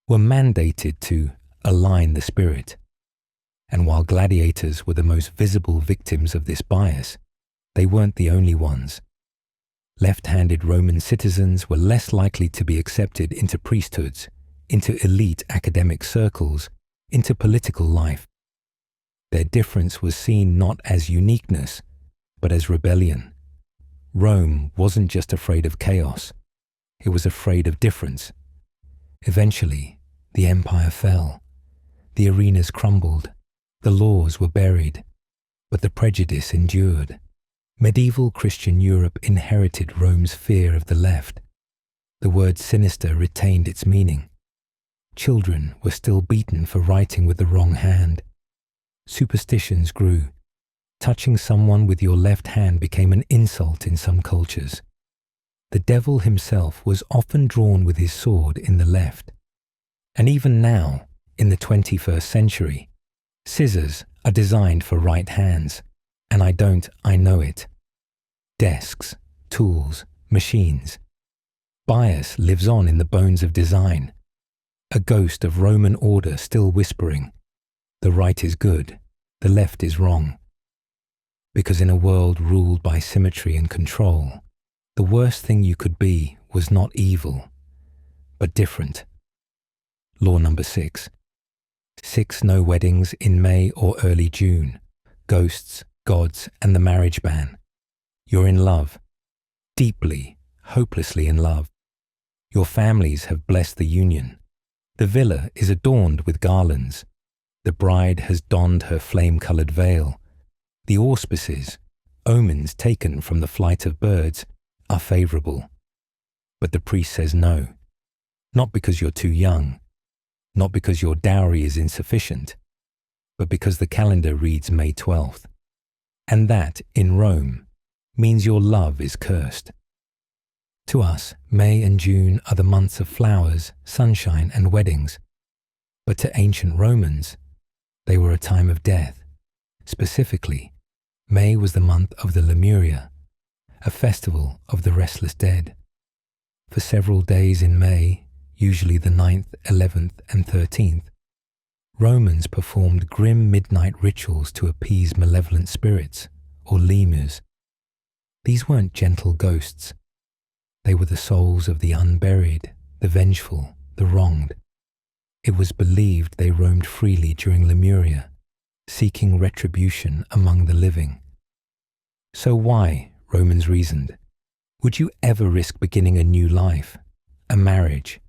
were mandated to align the spirit. And while gladiators were the most visible victims of this bias, they weren't the only ones. Left-handed Roman citizens were less likely to be accepted into priesthoods, into elite academic circles, into political life. Their difference was seen not as uniqueness, but as rebellion. Rome wasn't just afraid of chaos, it was afraid of difference. Eventually, the empire fell. The arenas crumbled. The laws were buried. But the prejudice endured. Medieval Christian Europe inherited Rome's fear of the left. The word sinister retained its meaning. Children were still beaten for writing with the wrong hand. Superstitions grew. Touching someone with your left hand became an insult in some cultures. The devil himself was often drawn with his sword in the left. And even now, in the 21st century, scissors are designed for right hands, and I know it. Desks, tools, machines. Bias lives on in the bones of design. A ghost of Roman order still whispering, the right is good, the left is wrong. Because in a world ruled by symmetry and control, the worst thing you could be was not evil, but different. Law number 6. 6 no weddings in May or early June. Ghosts, gods, and the marriage ban. You're in love. Deeply, hopelessly in love. Your families have blessed the union. The villa is adorned with garlands. The bride has donned her flame-coloured veil. The auspices, omens taken from the flight of birds, are favourable. But the priest says no. Not because you're too young. Not because your dowry is insufficient, but because the calendar reads May 12th. And that, in Rome, means your love is cursed. To us, May and June are the months of flowers, sunshine, and weddings. But to ancient Romans, they were a time of death. Specifically, May was the month of the Lemuria, a festival of the restless dead. For several days in May, usually the 9th, 11th, and 13th, Romans performed grim midnight rituals to appease malevolent spirits, or lemurs. These weren't gentle ghosts. They were the souls of the unburied, the vengeful, the wronged. It was believed they roamed freely during Lemuria, seeking retribution among the living. So why, Romans reasoned, would you ever risk beginning a new life, a marriage,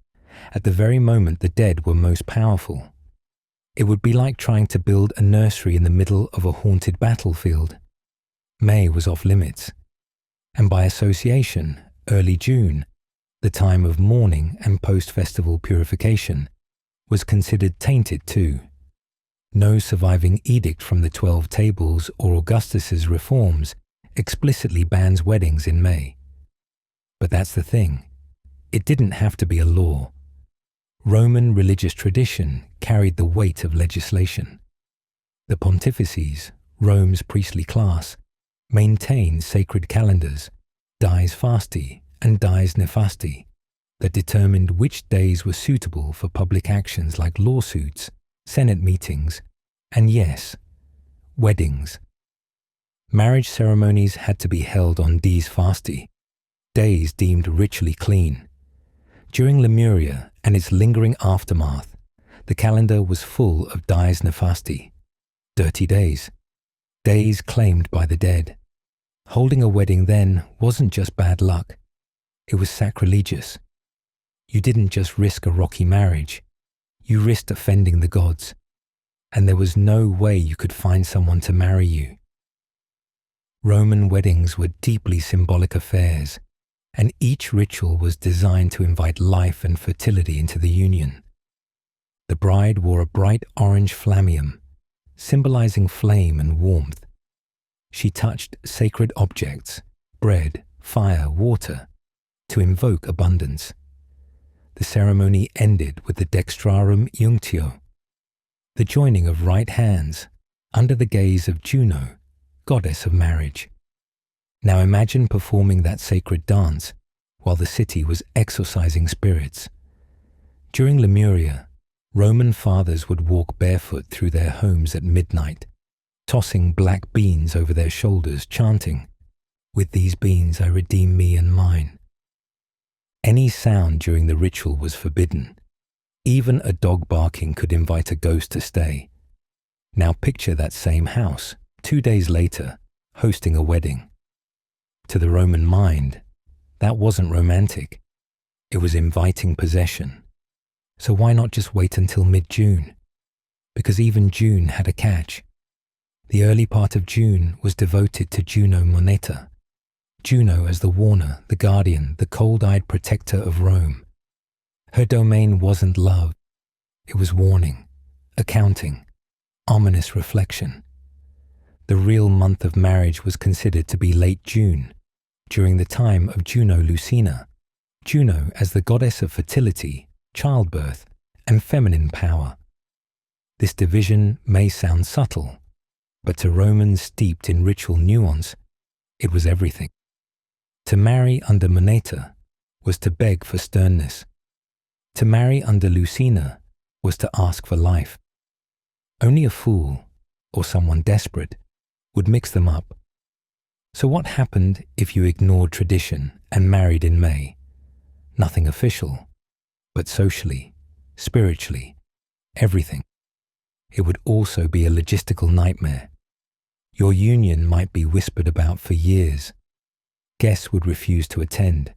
at the very moment the dead were most powerful? It would be like trying to build a nursery in the middle of a haunted battlefield. May was off limits, and by association, early June, the time of mourning and post-festival purification, was considered tainted too. No surviving edict from the 12 Tables or Augustus's reforms explicitly bans weddings in May. But that's the thing. It didn't have to be a law. Roman religious tradition carried the weight of legislation. The pontifices, Rome's priestly class, maintained sacred calendars, dies fasti, and dies nefasti that determined which days were suitable for public actions like lawsuits, Senate meetings, and yes, weddings. Marriage ceremonies had to be held on dies fasti, days deemed ritually clean. During Lemuria and its lingering aftermath, the calendar was full of dies nefasti, dirty days, days claimed by the dead. Holding a wedding then wasn't just bad luck, it was sacrilegious. You didn't just risk a rocky marriage, you risked offending the gods, and there was no way you could find someone to marry you. Roman weddings were deeply symbolic affairs, and each ritual was designed to invite life and fertility into the union. The bride wore a bright orange flammeum, symbolizing flame and warmth. She touched sacred objects, bread, fire, water, to invoke abundance. The ceremony ended with the dextrarum iunctio, the joining of right hands under the gaze of Juno, goddess of marriage. Now imagine performing that sacred dance while the city was exorcising spirits. During Lemuria, Roman fathers would walk barefoot through their homes at midnight, tossing black beans over their shoulders, chanting, "With these beans I redeem me and mine." Any sound during the ritual was forbidden. Even a dog barking could invite a ghost to stay. Now picture that same house, 2 days later, hosting a wedding. To the Roman mind, that wasn't romantic. It was inviting possession. So why not just wait until mid-June? Because even June had a catch. The early part of June was devoted to Juno Moneta, Juno as the warner, the guardian, the cold-eyed protector of Rome. Her domain wasn't love. It was warning, accounting, ominous reflection. The real month of marriage was considered to be late June, during the time of Juno Lucina, Juno as the goddess of fertility, childbirth, and feminine power. This division may sound subtle, but to Romans steeped in ritual nuance, it was everything. To marry under Moneta was to beg for sternness. To marry under Lucina was to ask for life. Only a fool, or someone desperate, would mix them up. So what happened if you ignored tradition and married in May? Nothing official, but socially, spiritually, everything. It would also be a logistical nightmare. Your union might be whispered about for years. Guests would refuse to attend.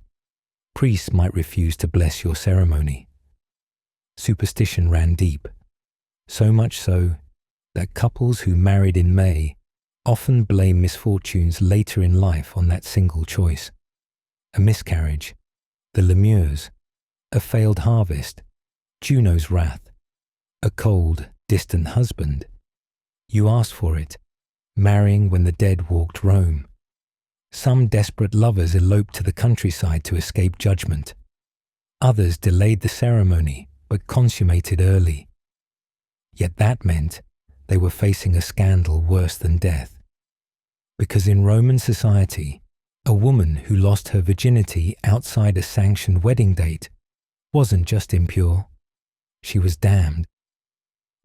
Priests might refuse to bless your ceremony. Superstition ran deep, so much so that couples who married in May often blame misfortunes later in life on that single choice. A miscarriage, the lemures, a failed harvest, Juno's wrath, a cold, distant husband. You asked for it, marrying when the dead walked Rome. Some desperate lovers eloped to the countryside to escape judgment. Others delayed the ceremony but consummated early. Yet that meant they were facing a scandal worse than death. Because in Roman society, a woman who lost her virginity outside a sanctioned wedding date wasn't just impure, she was damned.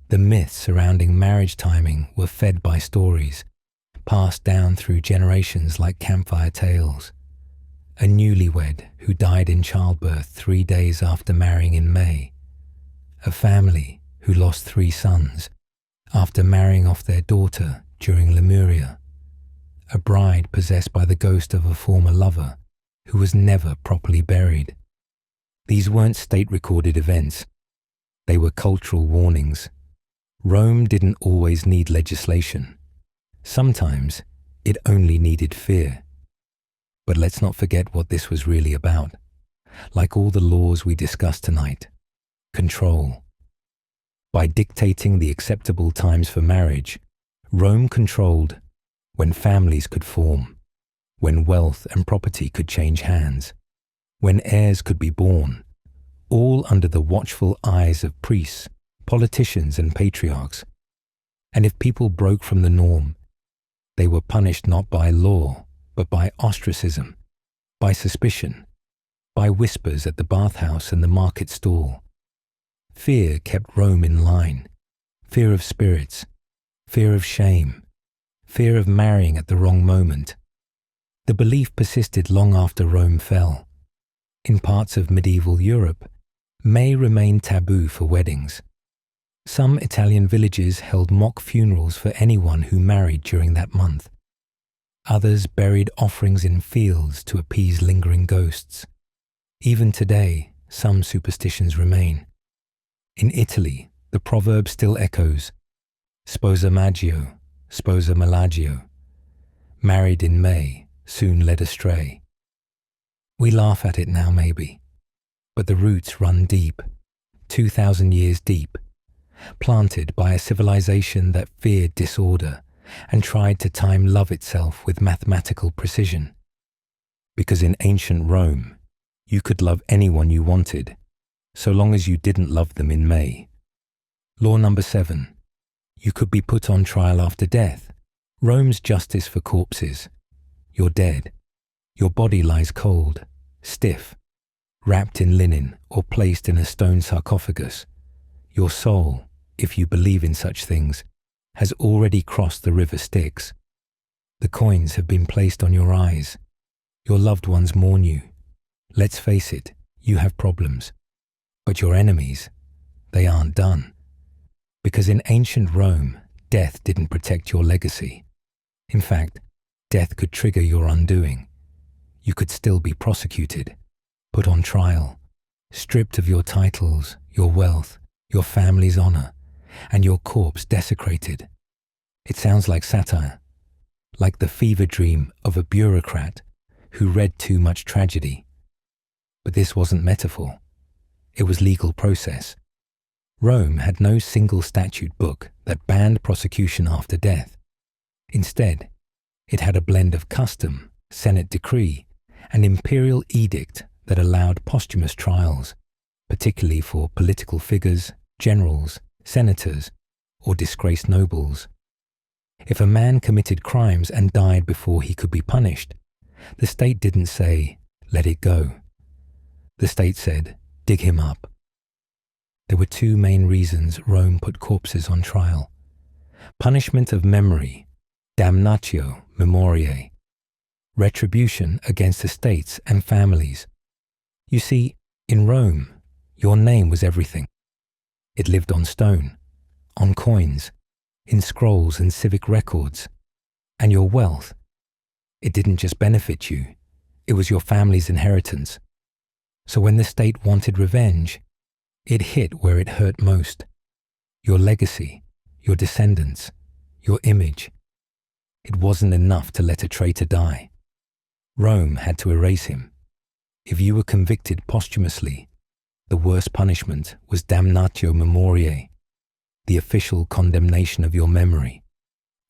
The myths surrounding marriage timing were fed by stories, passed down through generations like campfire tales. A newlywed who died in childbirth 3 days after marrying in May. A family who lost 3 sons after marrying off their daughter during Lemuria. A bride possessed by the ghost of a former lover who was never properly buried. These weren't state-recorded events. They were cultural warnings. Rome didn't always need legislation. Sometimes it only needed fear. But let's not forget what this was really about. Like all the laws we discussed tonight, control. By dictating the acceptable times for marriage, Rome controlled when families could form, when wealth and property could change hands, when heirs could be born, all under the watchful eyes of priests, politicians, and patriarchs. And if people broke from the norm, they were punished not by law, but by ostracism, by suspicion, by whispers at the bathhouse and the market stall. Fear kept Rome in line. Fear of spirits, fear of shame, fear of marrying at the wrong moment. The belief persisted long after Rome fell. In parts of medieval Europe, May remained taboo for weddings. Some Italian villages held mock funerals for anyone who married during that month. Others buried offerings in fields to appease lingering ghosts. Even today, some superstitions remain. In Italy, the proverb still echoes, sposa maggio, sposa malagio, married in May, soon led astray. We laugh at it now maybe, but the roots run deep, 2,000 years deep, planted by a civilization that feared disorder and tried to time love itself with mathematical precision. Because in ancient Rome, you could love anyone you wanted, so long as you didn't love them in May. Law number 7. You could be put on trial after death. Rome's justice for corpses. You're dead. Your body lies cold, stiff, wrapped in linen or placed in a stone sarcophagus. Your soul, if you believe in such things, has already crossed the river Styx. The coins have been placed on your eyes. Your loved ones mourn you. Let's face it, you have problems. But your enemies, they aren't done. Because in ancient Rome, death didn't protect your legacy. In fact, death could trigger your undoing. You could still be prosecuted, put on trial, stripped of your titles, your wealth, your family's honor, and your corpse desecrated. It sounds like satire, like the fever dream of a bureaucrat who read too much tragedy. But this wasn't metaphor. It was legal process. Rome had no single statute book that banned prosecution after death. Instead, it had a blend of custom, Senate decree, and imperial edict that allowed posthumous trials, particularly for political figures, generals, senators, or disgraced nobles. If a man committed crimes and died before he could be punished, the state didn't say, let it go. The state said, dig him up. There were two main reasons Rome put corpses on trial. Punishment of memory, damnatio memoriae. Retribution against estates and families. You see, in Rome, your name was everything. It lived on stone, on coins, in scrolls and civic records. And your wealth, it didn't just benefit you, it was your family's inheritance. So when the state wanted revenge, it hit where it hurt most. Your legacy, your descendants, your image. It wasn't enough to let a traitor die. Rome had to erase him. If you were convicted posthumously, the worst punishment was damnatio memoriae, the official condemnation of your memory.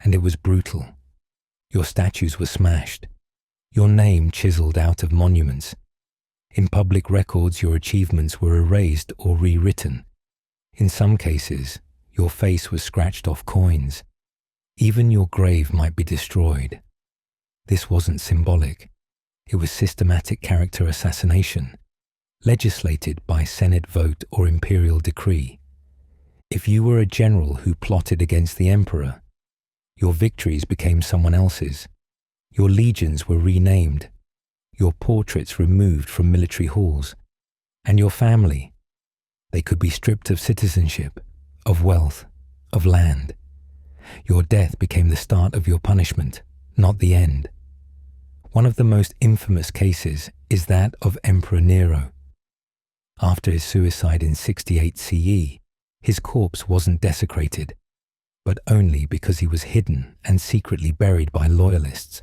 And it was brutal. Your statues were smashed, your name chiseled out of monuments. In public records, your achievements were erased or rewritten. In some cases, your face was scratched off coins. Even your grave might be destroyed. This wasn't symbolic. It was systematic character assassination, legislated by Senate vote or imperial decree. If you were a general who plotted against the emperor, your victories became someone else's. Your legions were renamed, your portraits removed from military halls, and your family, they could be stripped of citizenship, of wealth, of land. Your death became the start of your punishment, not the end. One of the most infamous cases is that of Emperor Nero. After his suicide in 68 CE, his corpse wasn't desecrated, but only because he was hidden and secretly buried by loyalists.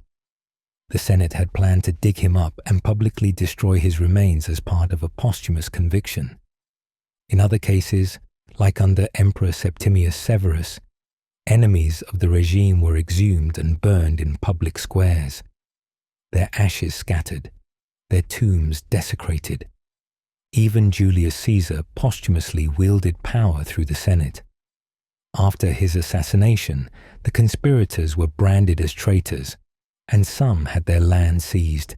The Senate had planned to dig him up and publicly destroy his remains as part of a posthumous conviction. In other cases, like under Emperor Septimius Severus, enemies of the regime were exhumed and burned in public squares, their ashes scattered, their tombs desecrated. Even Julius Caesar posthumously wielded power through the Senate. After his assassination, the conspirators were branded as traitors, and some had their land seized.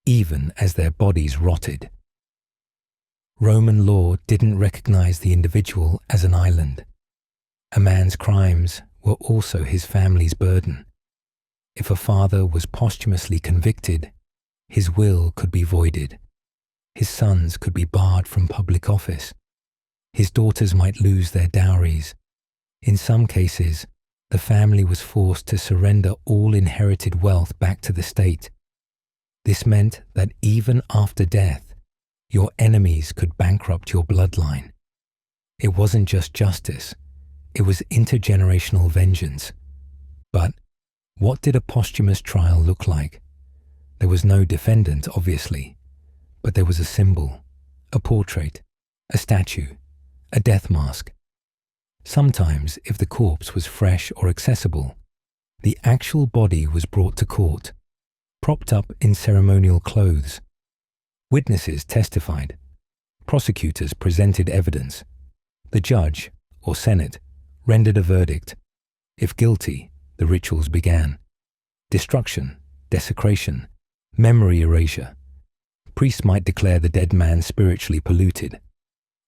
even as their bodies rotted. Roman law didn't recognize the individual as an island. A man's crimes were also his family's burden. If a father was posthumously convicted, his will could be voided. His sons could be barred from public office. His daughters might lose their dowries. In some cases, the family was forced to surrender all inherited wealth back to the state. This meant that even after death, your enemies could bankrupt your bloodline. It wasn't just justice, it was intergenerational vengeance. But what did a posthumous trial look like? There was no defendant, obviously, but there was a symbol, a portrait, a statue, a death mask. Sometimes, if the corpse was fresh or accessible, the actual body was brought to court, propped up in ceremonial clothes. Witnesses testified. Prosecutors presented evidence. The judge, or Senate, rendered a verdict. If guilty, the rituals began. Destruction, desecration, memory erasure. Priests might declare the dead man spiritually polluted.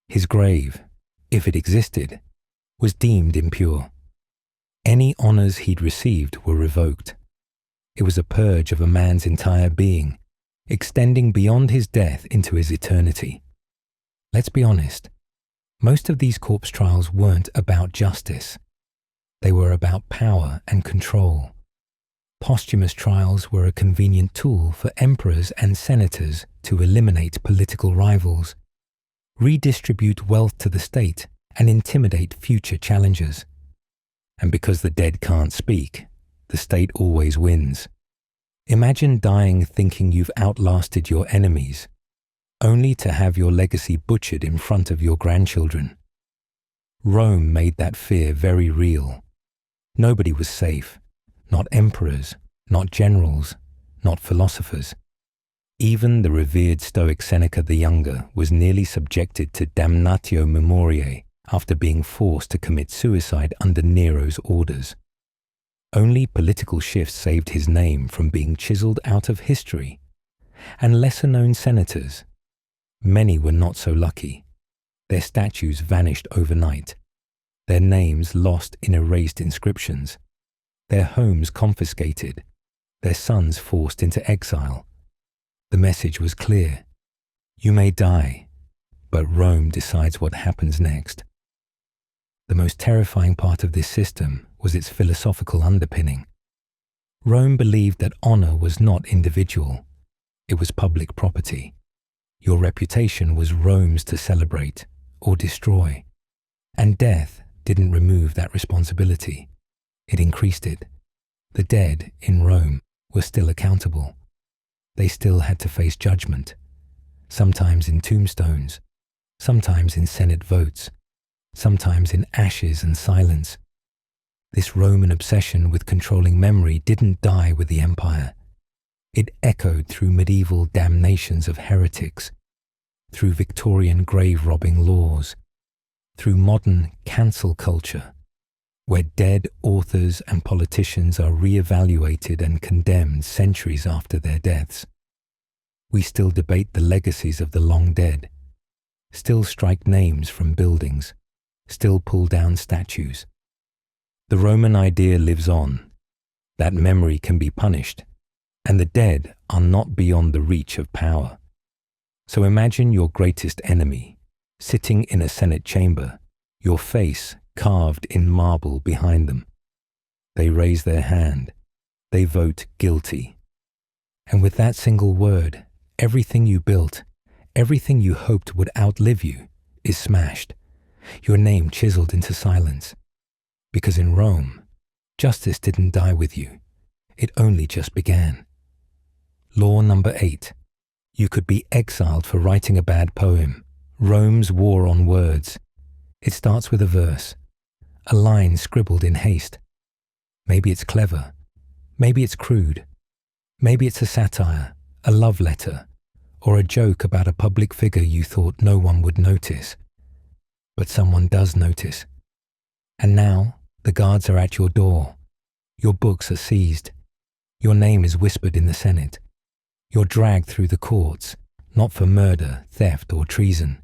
His grave, if it existed, was deemed impure. Any honors he'd received were revoked. It was a purge of a man's entire being, extending beyond his death into his eternity. Let's be honest, most of these corpse trials weren't about justice. They were about power and control. Posthumous trials were a convenient tool for emperors and senators to eliminate political rivals, redistribute wealth to the state, and intimidate future challengers. And because the dead can't speak, the state always wins. Imagine dying thinking you've outlasted your enemies, only to have your legacy butchered in front of your grandchildren. Rome made that fear very real. Nobody was safe, not emperors, not generals, not philosophers. Even the revered Stoic Seneca the Younger was nearly subjected to damnatio memoriae after being forced to commit suicide under Nero's orders. Only political shifts saved his name from being chiseled out of history. And lesser-known senators, many were not so lucky. Their statues vanished overnight, their names lost in erased inscriptions, their homes confiscated, their sons forced into exile. The message was clear. You may die, but Rome decides what happens next. The most terrifying part of this system was its philosophical underpinning. Rome believed that honor was not individual, it was public property. Your reputation was Rome's to celebrate or destroy, and death didn't remove that responsibility. It increased it. The dead in Rome were still accountable. They still had to face judgment, sometimes in tombstones, sometimes in Senate votes, sometimes in ashes and silence. This Roman obsession with controlling memory didn't die with the empire. It echoed through medieval damnations of heretics, through Victorian grave-robbing laws, through modern cancel culture, where dead authors and politicians are re-evaluated and condemned centuries after their deaths. We still debate the legacies of the long dead, still strike names from buildings, still pull down statues. The Roman idea lives on, that memory can be punished, and the dead are not beyond the reach of power. So imagine your greatest enemy, sitting in a Senate chamber, your face carved in marble behind them. They raise their hand, they vote guilty. And with that single word, everything you built, everything you hoped would outlive you, is smashed, your name chiseled into silence. Because in Rome, justice didn't die with you, it only just began. Law number 8. You could be exiled for writing a bad poem, Rome's war on words. It starts with a verse, a line scribbled in haste. Maybe it's clever, maybe it's crude, maybe it's a satire, a love letter, or a joke about a public figure you thought no one would notice. But someone does notice. And now, the guards are at your door. Your books are seized. Your name is whispered in the Senate. You're dragged through the courts, not for murder, theft, or treason,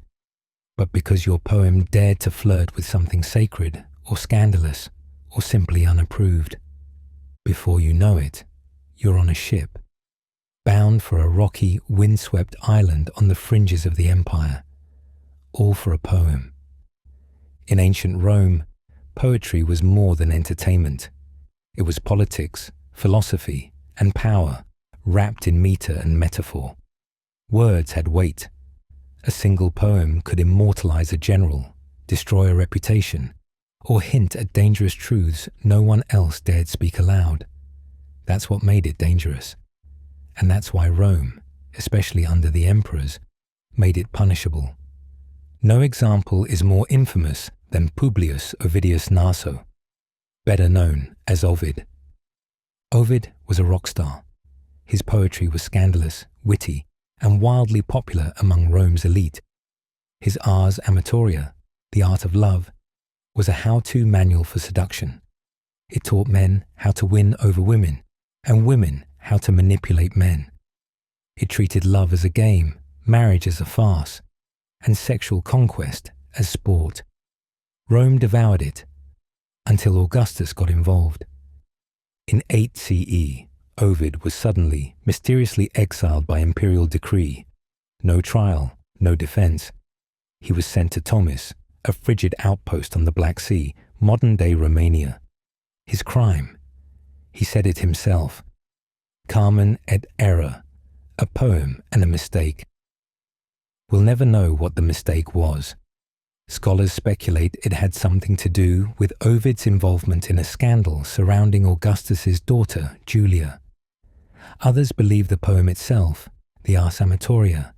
but because your poem dared to flirt with something sacred or scandalous or simply unapproved. Before you know it, you're on a ship, bound for a rocky, windswept island on the fringes of the empire, all for a poem. In ancient Rome, poetry was more than entertainment. It was politics, philosophy, and power, wrapped in meter and metaphor. Words had weight. A single poem could immortalize a general, destroy a reputation, or hint at dangerous truths no one else dared speak aloud. That's what made it dangerous. And that's why Rome, especially under the emperors, made it punishable. No example is more infamous than Publius Ovidius Naso, better known as Ovid. Ovid was a rock star. His poetry was scandalous, witty, and wildly popular among Rome's elite. His Ars Amatoria, the art of love, was a how-to manual for seduction. It taught men how to win over women, and women how to manipulate men. It treated love as a game, marriage as a farce, and sexual conquest as sport. Rome devoured it, until Augustus got involved. In 8 CE, Ovid was suddenly, mysteriously exiled by imperial decree. No trial, no defense. He was sent to Tomis, a frigid outpost on the Black Sea, modern-day Romania. His crime? He said it himself. Carmen et error, a poem and a mistake. We'll never know what the mistake was. Scholars speculate it had something to do with Ovid's involvement in a scandal surrounding Augustus's daughter, Julia. Others believe the poem itself, the Ars Amatoria,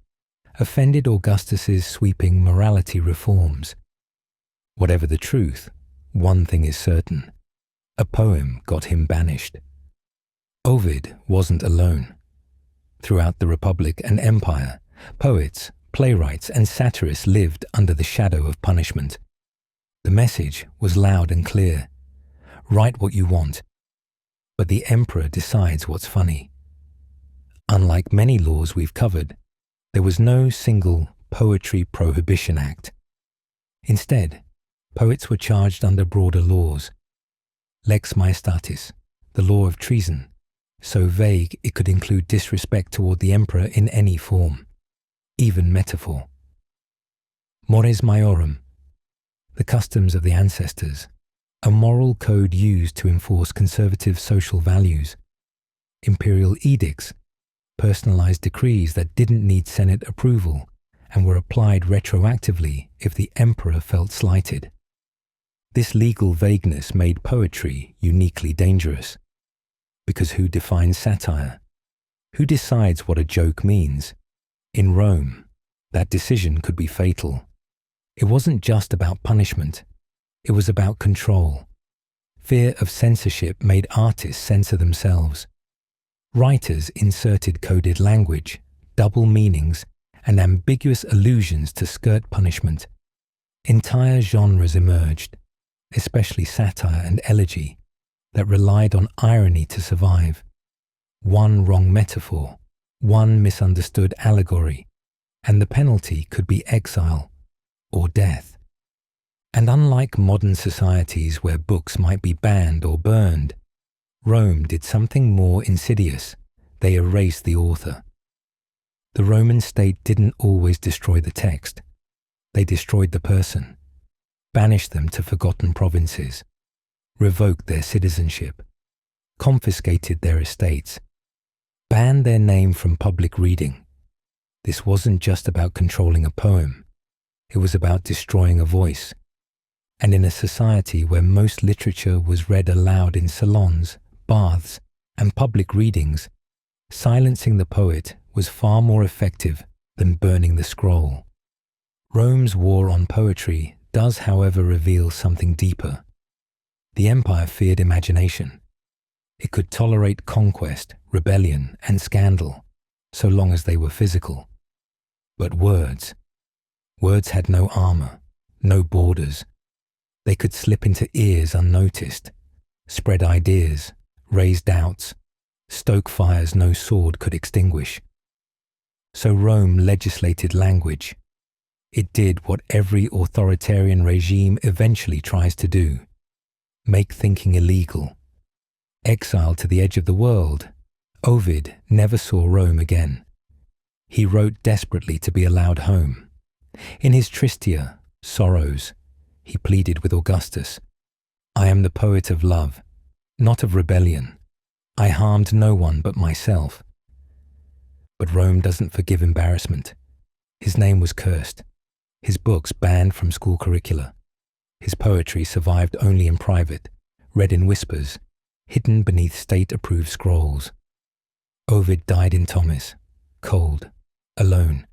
offended Augustus's sweeping morality reforms. Whatever the truth, one thing is certain. A poem got him banished. Ovid wasn't alone. Throughout the Republic and Empire, poets, playwrights, and satirists lived under the shadow of punishment. The message was loud and clear. Write what you want, but the emperor decides what's funny. Unlike many laws we've covered, there was no single Poetry Prohibition Act. Instead, poets were charged under broader laws. Lex Majestatis, the law of treason, so vague it could include disrespect toward the emperor in any form, even metaphor. Mores Maiorum, the customs of the ancestors, a moral code used to enforce conservative social values. Imperial edicts, personalized decrees that didn't need Senate approval and were applied retroactively if the emperor felt slighted. This legal vagueness made poetry uniquely dangerous. Because who defines satire? Who decides what a joke means? In Rome, that decision could be fatal. It wasn't just about punishment. It was about control. Fear of censorship made artists censor themselves. Writers inserted coded language, double meanings, and ambiguous allusions to skirt punishment. Entire genres emerged, especially satire and elegy, that relied on irony to survive. One wrong metaphor, one misunderstood allegory, and the penalty could be exile or death. And unlike modern societies where books might be banned or burned, Rome did something more insidious. They erased the author. The Roman state didn't always destroy the text. They destroyed the person, banished them to forgotten provinces, revoked their citizenship, confiscated their estates, banned their name from public reading. This wasn't just about controlling a poem. It was about destroying a voice. And in a society where most literature was read aloud in salons, baths, and public readings, silencing the poet was far more effective than burning the scroll. Rome's war on poetry does, however, reveal something deeper. The empire feared imagination. It could tolerate conquest, rebellion, and scandal, so long as they were physical. But words had no armor, no borders. They could slip into ears unnoticed, spread ideas, raise doubts, stoke fires no sword could extinguish. So Rome legislated language. It did what every authoritarian regime eventually tries to do: make thinking illegal. Exiled to the edge of the world, Ovid never saw Rome again. He wrote desperately to be allowed home. In his Tristia, Sorrows, he pleaded with Augustus, "I am the poet of love, not of rebellion. I harmed no one but myself." But Rome doesn't forgive embarrassment. His name was cursed, his books banned from school curricula. His poetry survived only in private, read in whispers, hidden beneath state-approved scrolls. Ovid died in Thomas, cold, alone,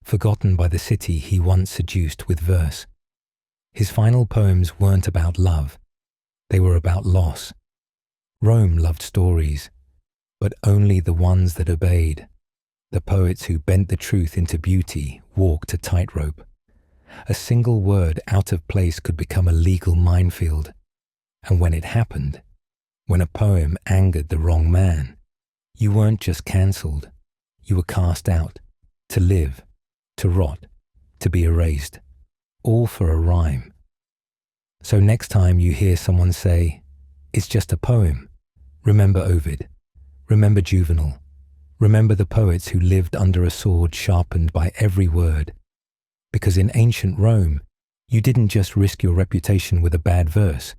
forgotten by the city he once seduced with verse. His final poems weren't about love, they were about loss. Rome loved stories, but only the ones that obeyed. The poets who bent the truth into beauty walked a tightrope. A single word out of place could become a legal minefield. And when it happened, when a poem angered the wrong man, you weren't just cancelled, you were cast out, to live, to rot, to be erased, all for a rhyme. So next time you hear someone say, "It's just a poem," remember Ovid, remember Juvenal, remember the poets who lived under a sword sharpened by every word. Because in ancient Rome, you didn't just risk your reputation with a bad verse,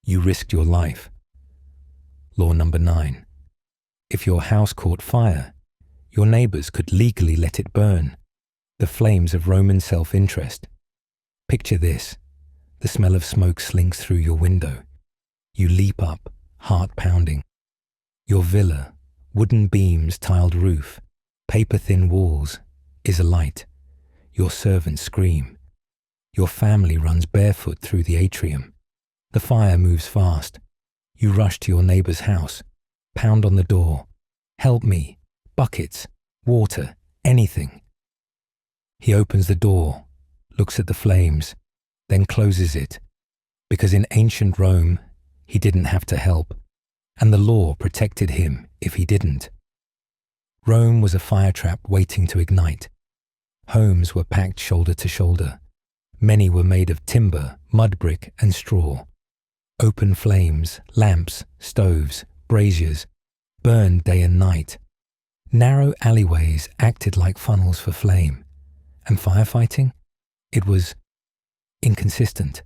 you risked your life. Law number 9. If your house caught fire, your neighbors could legally let it burn. The flames of Roman self-interest. Picture this. The smell of smoke slinks through your window. You leap up, heart pounding. Your villa, wooden beams, tiled roof, paper-thin walls, is alight. Your servants scream. Your family runs barefoot through the atrium. The fire moves fast. You rush to your neighbor's house, pound on the door. "Help me, buckets, water, anything." He opens the door, looks at the flames, then closes it, because in ancient Rome, he didn't have to help, and the law protected him if he didn't. Rome was a fire trap waiting to ignite. Homes were packed shoulder to shoulder. Many were made of timber, mud brick, and straw. Open flames, lamps, stoves, braziers, burned day and night. Narrow alleyways acted like funnels for flame. And firefighting? It was inconsistent.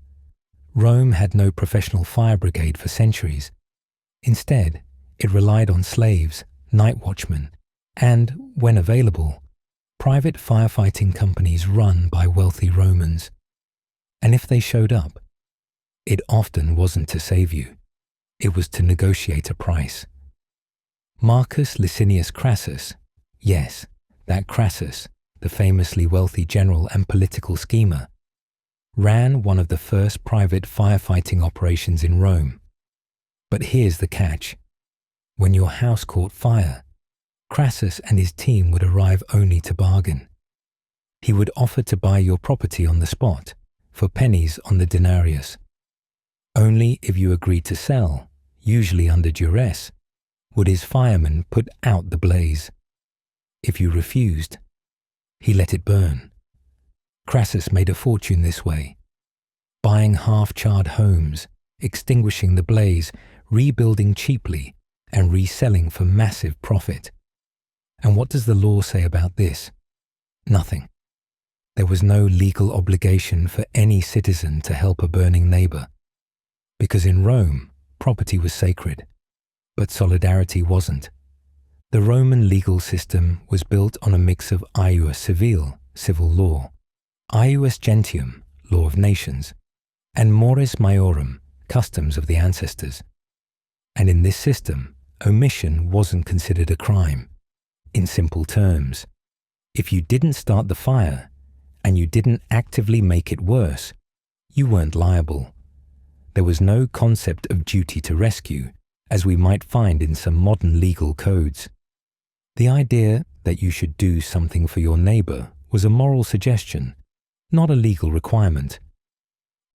Rome had no professional fire brigade for centuries. Instead, it relied on slaves, night watchmen, and, when available, private firefighting companies run by wealthy Romans. And if they showed up, it often wasn't to save you. It was to negotiate a price. Marcus Licinius Crassus, yes, that Crassus, the famously wealthy general and political schemer, ran one of the first private firefighting operations in Rome. But here's the catch. When your house caught fire, Crassus and his team would arrive only to bargain. He would offer to buy your property on the spot, for pennies on the denarius. Only if you agreed to sell, usually under duress, would his firemen put out the blaze. If you refused, he let it burn. Crassus made a fortune this way, buying half-charred homes, extinguishing the blaze, rebuilding cheaply, and reselling for massive profit. And what does the law say about this? Nothing. There was no legal obligation for any citizen to help a burning neighbor. Because in Rome, property was sacred, but solidarity wasn't. The Roman legal system was built on a mix of ius civile, civil law, ius gentium, law of nations, and mores maiorum, customs of the ancestors. And in this system, omission wasn't considered a crime. In simple terms, if you didn't start the fire, and you didn't actively make it worse, you weren't liable. There was no concept of duty to rescue, as we might find in some modern legal codes. The idea that you should do something for your neighbor was a moral suggestion, not a legal requirement.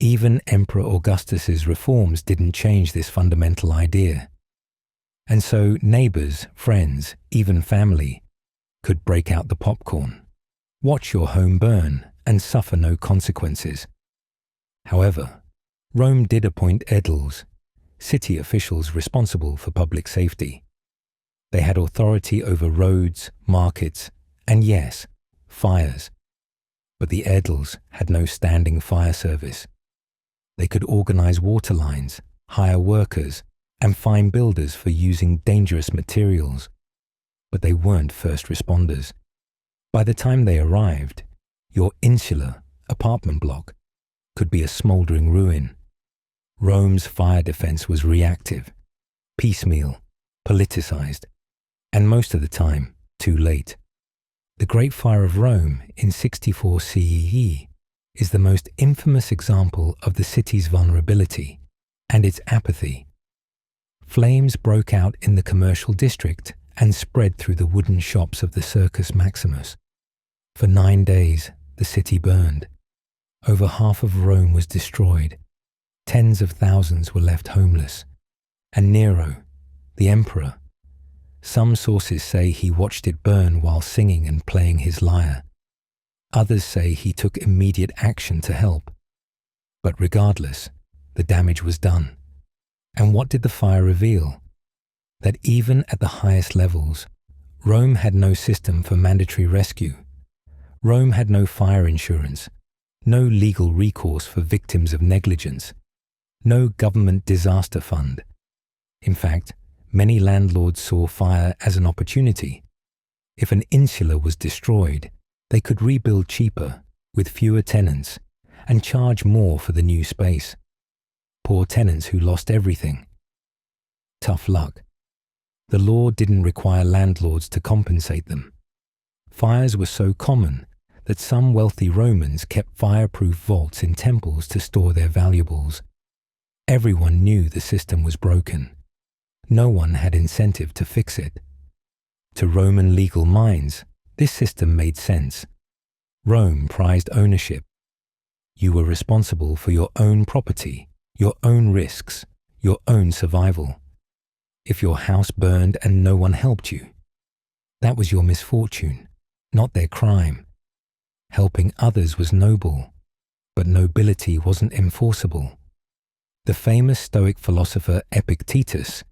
Even Emperor Augustus's reforms didn't change this fundamental idea. And so neighbors, friends, even family could break out the popcorn, watch your home burn, and suffer no consequences. However, Rome did appoint aediles, city officials responsible for public safety. They had authority over roads, markets, and yes, fires. But the aediles had no standing fire service. They could organize water lines, hire workers, and fine builders for using dangerous materials. But they weren't first responders. By the time they arrived, your insular apartment block could be a smoldering ruin. Rome's fire defense was reactive, piecemeal, politicized, and most of the time, too late. The Great Fire of Rome in 64 CEE is the most infamous example of the city's vulnerability and its apathy. Flames broke out in the commercial district and spread through the wooden shops of the Circus Maximus. For 9 days, the city burned. Over half of Rome was destroyed. Tens of thousands were left homeless. And Nero, the emperor, some sources say he watched it burn while singing and playing his lyre. Others say he took immediate action to help. But regardless, the damage was done. And what did the fire reveal? That even at the highest levels, Rome had no system for mandatory rescue. Rome had no fire insurance, no legal recourse for victims of negligence, no government disaster fund. In fact, many landlords saw fire as an opportunity. If an insula was destroyed, they could rebuild cheaper, with fewer tenants, and charge more for the new space. Poor tenants who lost everything. Tough luck. The law didn't require landlords to compensate them. Fires were so common that some wealthy Romans kept fireproof vaults in temples to store their valuables. Everyone knew the system was broken. No one had incentive to fix it. To Roman legal minds, this system made sense. Rome prized ownership. You were responsible for your own property, your own risks, your own survival. If your house burned and no one helped you, that was your misfortune, not their crime. Helping others was noble, but nobility wasn't enforceable. The famous Stoic philosopher Epictetus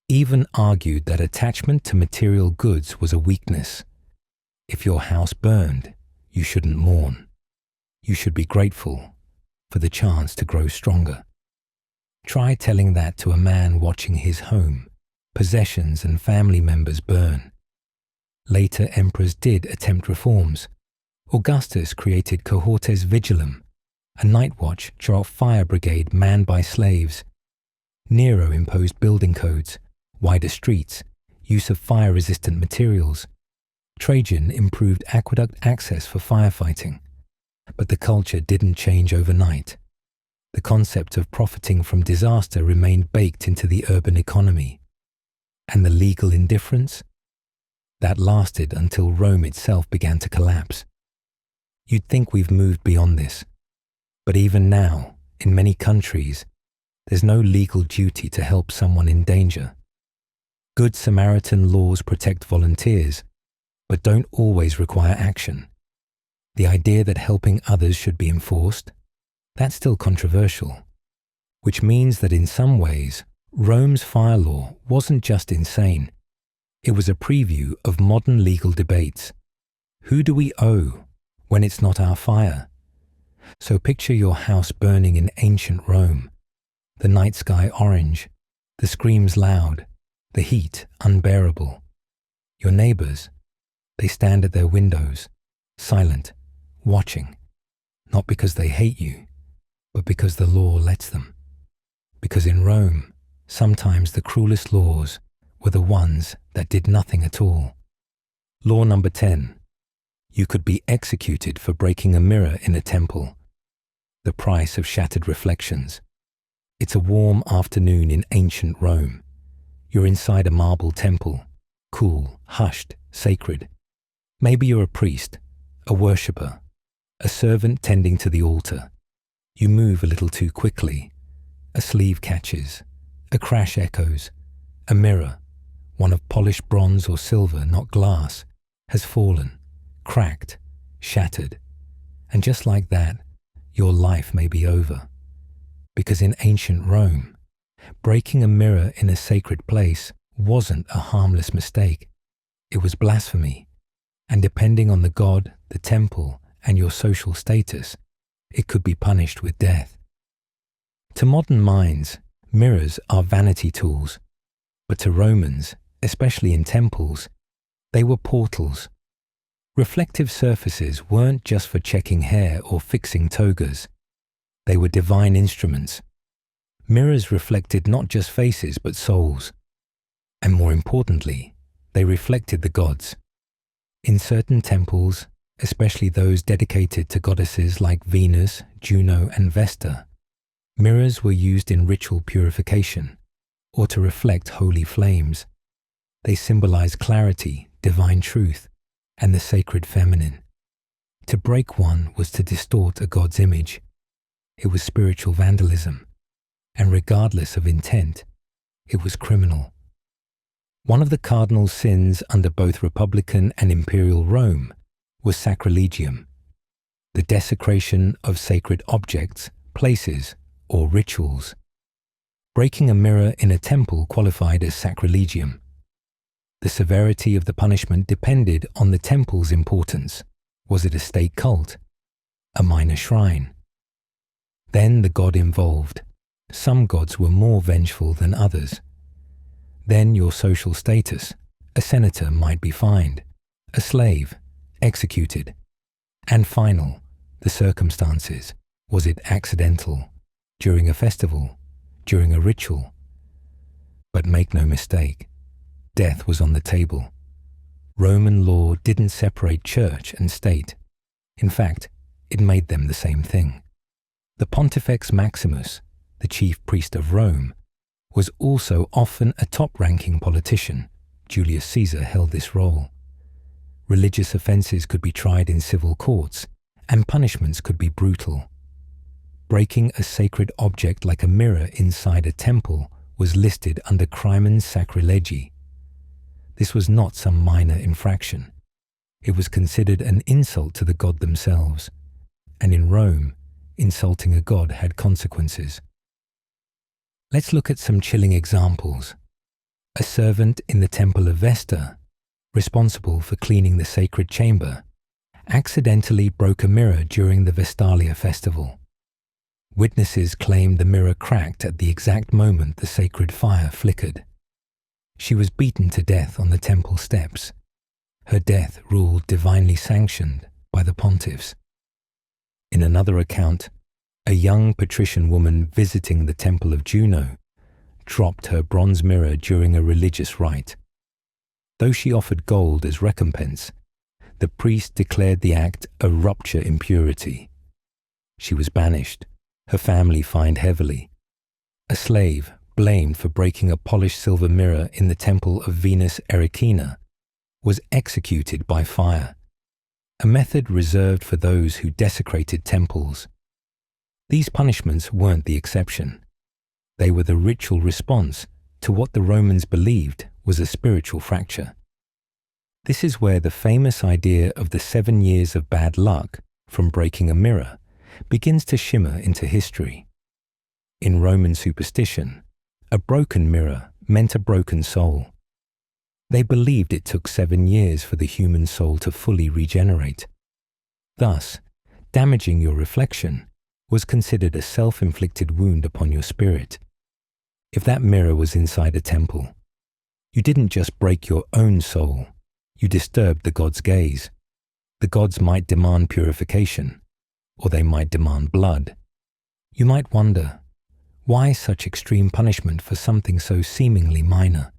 even argued that attachment to material goods was a weakness. If your house burned, you shouldn't mourn. You should be grateful for the chance to grow stronger. Try telling that to a man watching his home, possessions and family members burn. Later emperors did attempt reforms. Augustus created cohortes vigilum, a night watch or fire brigade manned by slaves. Nero imposed building codes, wider streets, use of fire-resistant materials. Trajan improved aqueduct access for firefighting. But the culture didn't change overnight. The concept of profiting from disaster remained baked into the urban economy. And the legal indifference? That lasted until Rome itself began to collapse. You'd think we've moved beyond this. But even now, in many countries, there's no legal duty to help someone in danger. Good Samaritan laws protect volunteers, but don't always require action. The idea that helping others should be enforced, that's still controversial, which means that in some ways, Rome's fire law wasn't just insane. It was a preview of modern legal debates. Who do we owe when it's not our fire? So picture your house burning in ancient Rome, the night sky orange, the screams loud, the heat unbearable. Your neighbors, they stand at their windows, silent, watching, not because they hate you, but because the law lets them. Because in Rome, sometimes the cruelest laws were the ones that did nothing at all. Law number 10. You could be executed for breaking a mirror in a temple. The price of shattered reflections. It's a warm afternoon in ancient Rome. You're inside a marble temple, cool, hushed, sacred. Maybe you're a priest, a worshipper, a servant tending to the altar. You move a little too quickly. A sleeve catches, a crash echoes, a mirror, one of polished bronze or silver, not glass, has fallen, cracked, shattered, and just like that, your life may be over. Because in ancient Rome, breaking a mirror in a sacred place wasn't a harmless mistake. It was blasphemy, and depending on the god, the temple, and your social status, it could be punished with death. To modern minds, mirrors are vanity tools, but to Romans, especially in temples, they were portals. Reflective surfaces weren't just for checking hair or fixing togas. They were divine instruments. Mirrors reflected not just faces but souls. And more importantly, they reflected the gods. In certain temples, especially those dedicated to goddesses like Venus, Juno, and Vesta, mirrors were used in ritual purification or to reflect holy flames. They symbolize clarity, divine truth, and the sacred feminine. To break one was to distort a god's image. It was spiritual vandalism, and regardless of intent, it was criminal. One of the cardinal sins under both Republican and Imperial Rome was sacrilegium, the desecration of sacred objects, places, or rituals. Breaking a mirror in a temple qualified as sacrilegium. The severity of the punishment depended on the temple's importance. Was it a state cult? A minor shrine? Then the god involved. Some gods were more vengeful than others. Then your social status. A senator might be fined. A slave, executed. And final, the circumstances. Was it accidental? During a festival? During a ritual? But make no mistake, death was on the table. Roman law didn't separate church and state. In fact, it made them the same thing. The Pontifex Maximus, the chief priest of Rome, was also often a top-ranking politician. Julius Caesar held this role. Religious offences could be tried in civil courts, and punishments could be brutal. Breaking a sacred object like a mirror inside a temple was listed under crimen sacrilegi. This was not some minor infraction. It was considered an insult to the god themselves, and in Rome, insulting a god had consequences. Let's look at some chilling examples. A servant in the temple of Vesta, responsible for cleaning the sacred chamber, accidentally broke a mirror during the Vestalia festival. Witnesses claimed the mirror cracked at the exact moment the sacred fire flickered. She was beaten to death on the temple steps. Her death ruled divinely sanctioned by the pontiffs. In another account, a young patrician woman visiting the temple of Juno dropped her bronze mirror during a religious rite. Though she offered gold as recompense, the priest declared the act a rupture impurity. She was banished, her family fined heavily. A slave, blamed for breaking a polished silver mirror in the temple of Venus Erycina, was executed by fire, a method reserved for those who desecrated temples. These punishments weren't the exception. They were the ritual response to what the Romans believed was a spiritual fracture. This is where the famous idea of the 7 years of bad luck from breaking a mirror begins to shimmer into history. In Roman superstition, a broken mirror meant a broken soul. They believed it took 7 years for the human soul to fully regenerate. Thus, damaging your reflection was considered a self-inflicted wound upon your spirit. If that mirror was inside a temple, you didn't just break your own soul, you disturbed the god's gaze. The gods might demand purification, or they might demand blood. You might wonder, why such extreme punishment for something so seemingly minor?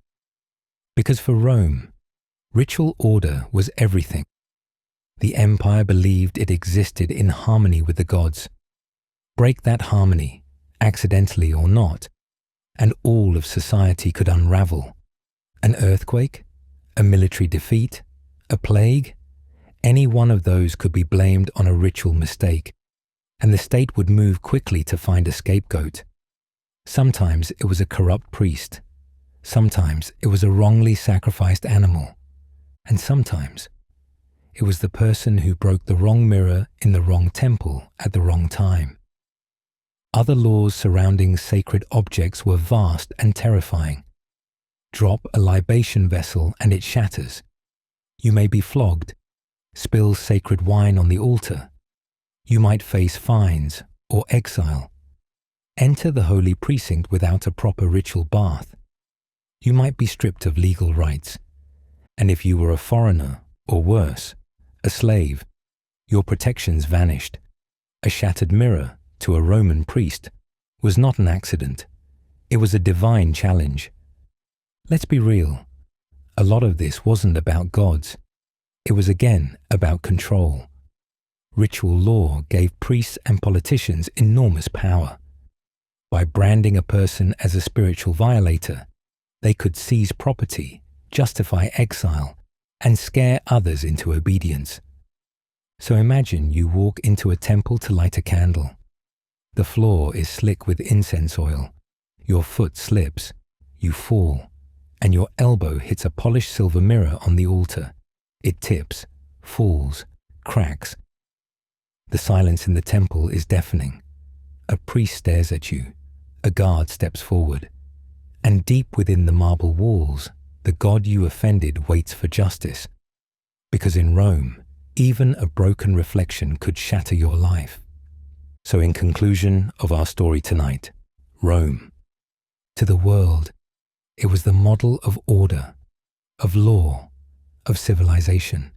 Because for Rome, ritual order was everything. The empire believed it existed in harmony with the gods. Break that harmony, accidentally or not, and all of society could unravel. An earthquake, a military defeat, a plague, any one of those could be blamed on a ritual mistake, and the state would move quickly to find a scapegoat. Sometimes it was a corrupt priest, sometimes it was a wrongly sacrificed animal, and sometimes It was the person who broke the wrong mirror in the wrong temple at the wrong time. Other laws surrounding sacred objects were vast and terrifying. Drop a libation vessel and it shatters. You may be flogged. Spill sacred wine on the altar. You might face fines or exile. Enter the holy precinct without a proper ritual bath. You might be stripped of legal rights. And if you were a foreigner, or worse, a slave, your protections vanished. A shattered mirror to a Roman priest was not an accident. It was a divine challenge. Let's be real. A lot of this wasn't about gods. It was again about control. Ritual law gave priests and politicians enormous power. By branding a person as a spiritual violator, they could seize property, justify exile, and scare others into obedience. So imagine you walk into a temple to light a candle. The floor is slick with incense oil. Your foot slips, you fall, and your elbow hits a polished silver mirror on the altar. It tips, falls, cracks. The silence in the temple is deafening. A priest stares at you. A guard steps forward. And deep within the marble walls, the God you offended waits for justice. Because in Rome, even a broken reflection could shatter your life. So in conclusion of our story tonight, Rome. To the world, it was the model of order, of law, of civilization.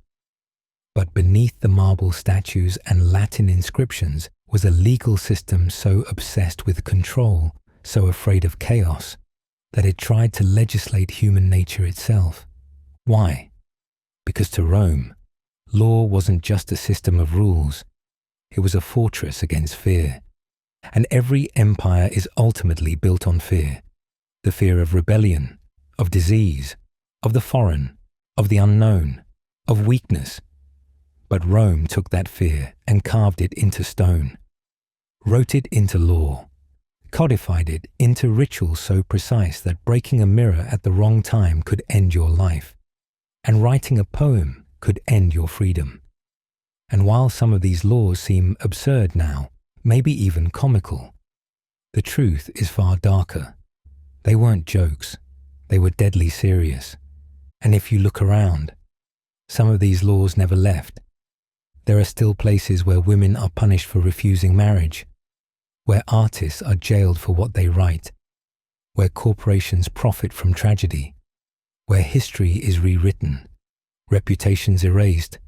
But beneath the marble statues and Latin inscriptions was a legal system so obsessed with control, so afraid of chaos, that it tried to legislate human nature itself. Why? Because to Rome, law wasn't just a system of rules. It was a fortress against fear. And every empire is ultimately built on fear. The fear of rebellion, of disease, of the foreign, of the unknown, of weakness. But Rome took that fear and carved it into stone, wrote it into law, codified it into rituals so precise that breaking a mirror at the wrong time could end your life, and writing a poem could end your freedom. And while some of these laws seem absurd now, maybe even comical, the truth is far darker. They weren't jokes, they were deadly serious. And if you look around, some of these laws never left. There are still places where women are punished for refusing marriage, where artists are jailed for what they write, where corporations profit from tragedy, where history is rewritten, reputations erased,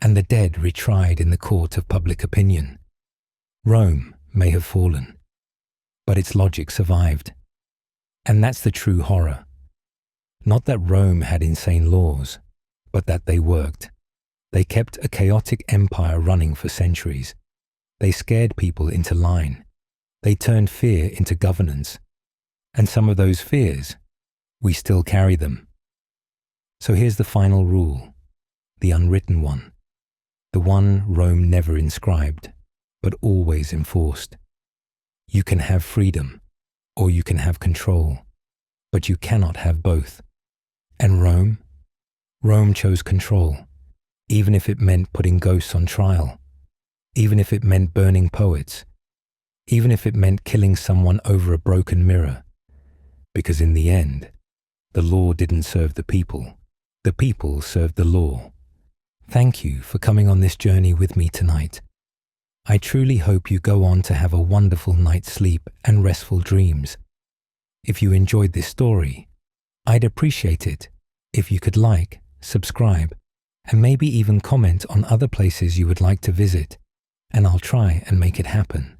and the dead retried in the court of public opinion. Rome may have fallen, but its logic survived. And that's the true horror. Not that Rome had insane laws, but that they worked. They kept a chaotic empire running for centuries. They scared people into line. They turned fear into governance. And some of those fears, we still carry them. So here's the final rule, the unwritten one, the one Rome never inscribed, but always enforced. You can have freedom, or you can have control, but you cannot have both. And Rome chose control, even if it meant putting ghosts on trial, even if it meant burning poets, even if it meant killing someone over a broken mirror. Because in the end, the law didn't serve the people served the law. Thank you for coming on this journey with me tonight. I truly hope you go on to have a wonderful night's sleep and restful dreams. If you enjoyed this story, I'd appreciate it if you could like, subscribe, and maybe even comment on other places you would like to visit, and I'll try and make it happen.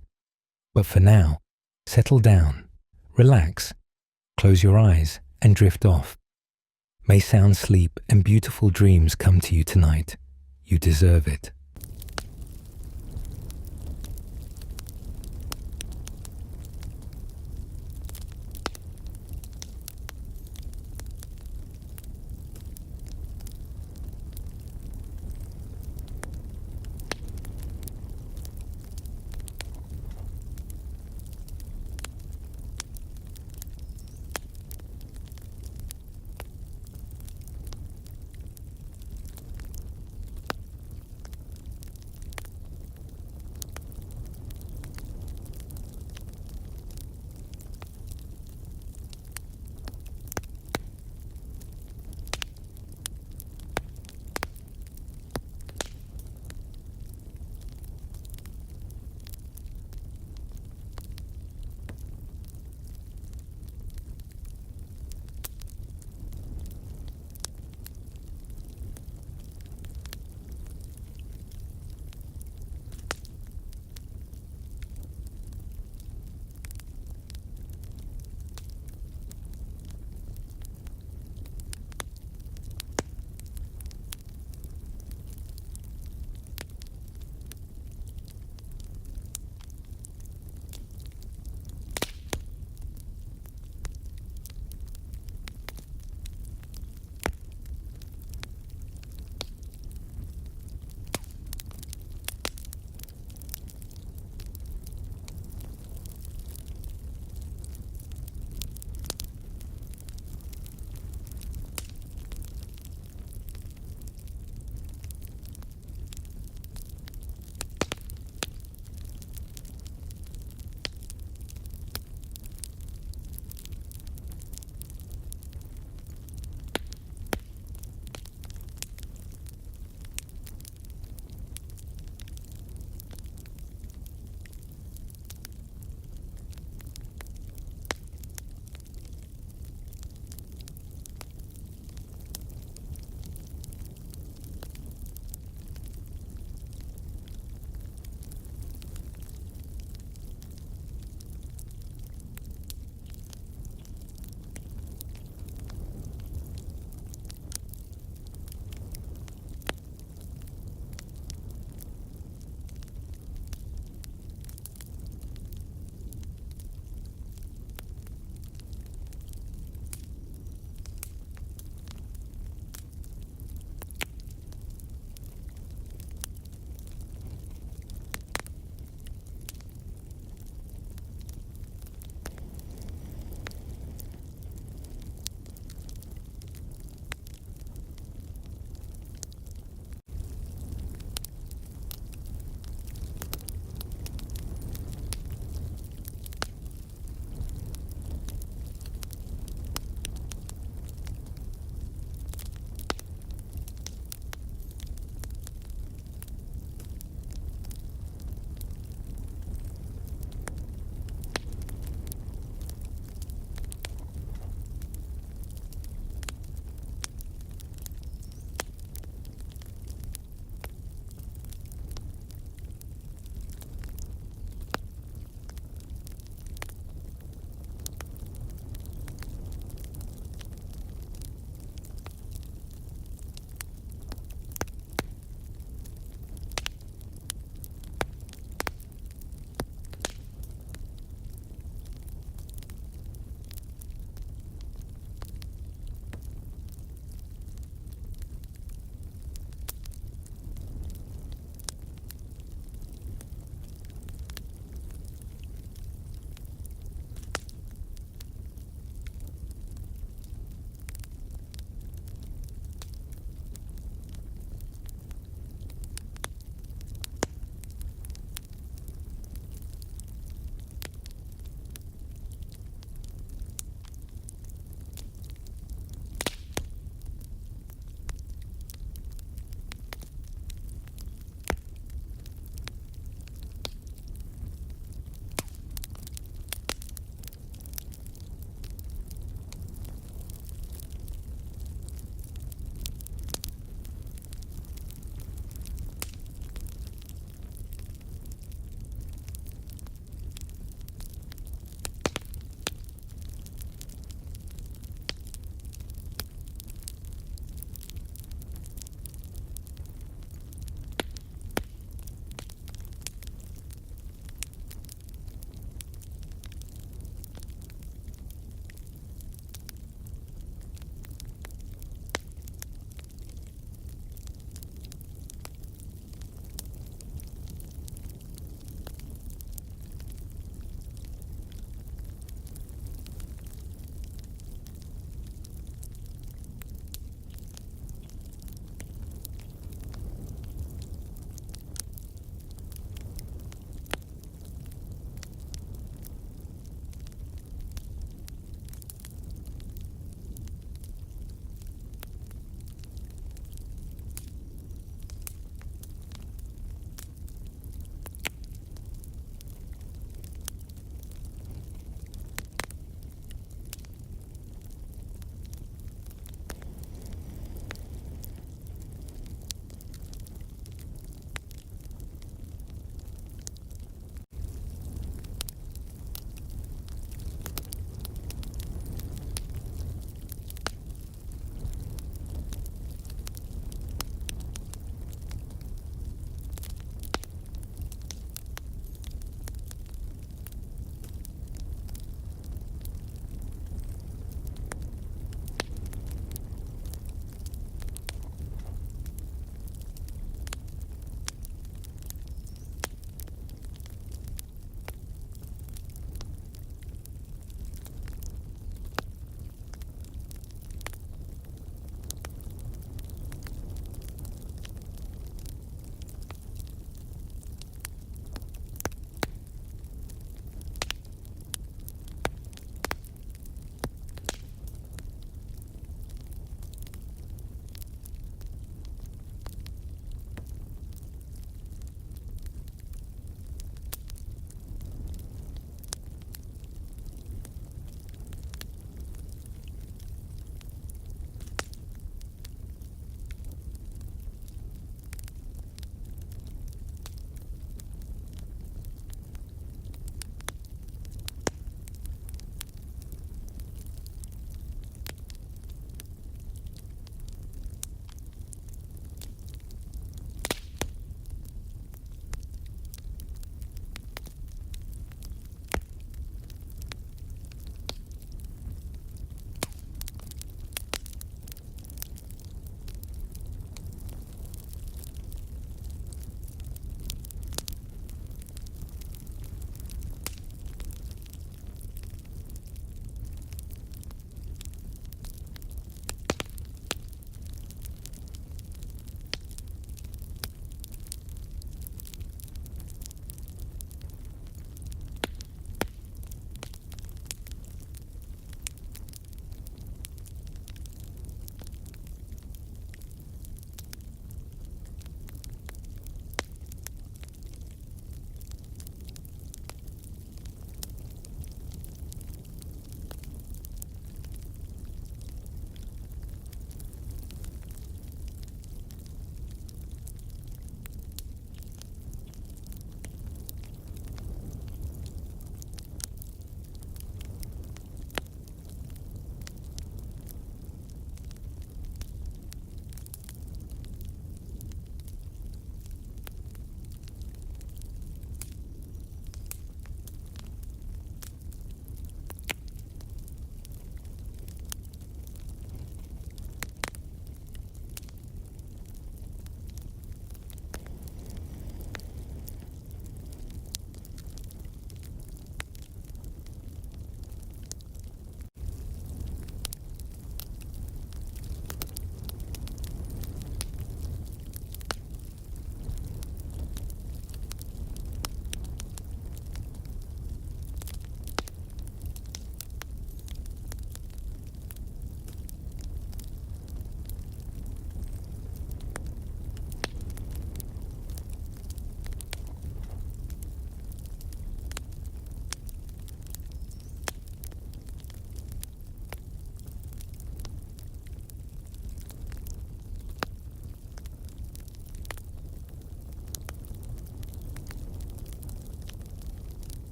But for now, settle down, relax, close your eyes, and drift off. May sound sleep and beautiful dreams come to you tonight. You deserve it.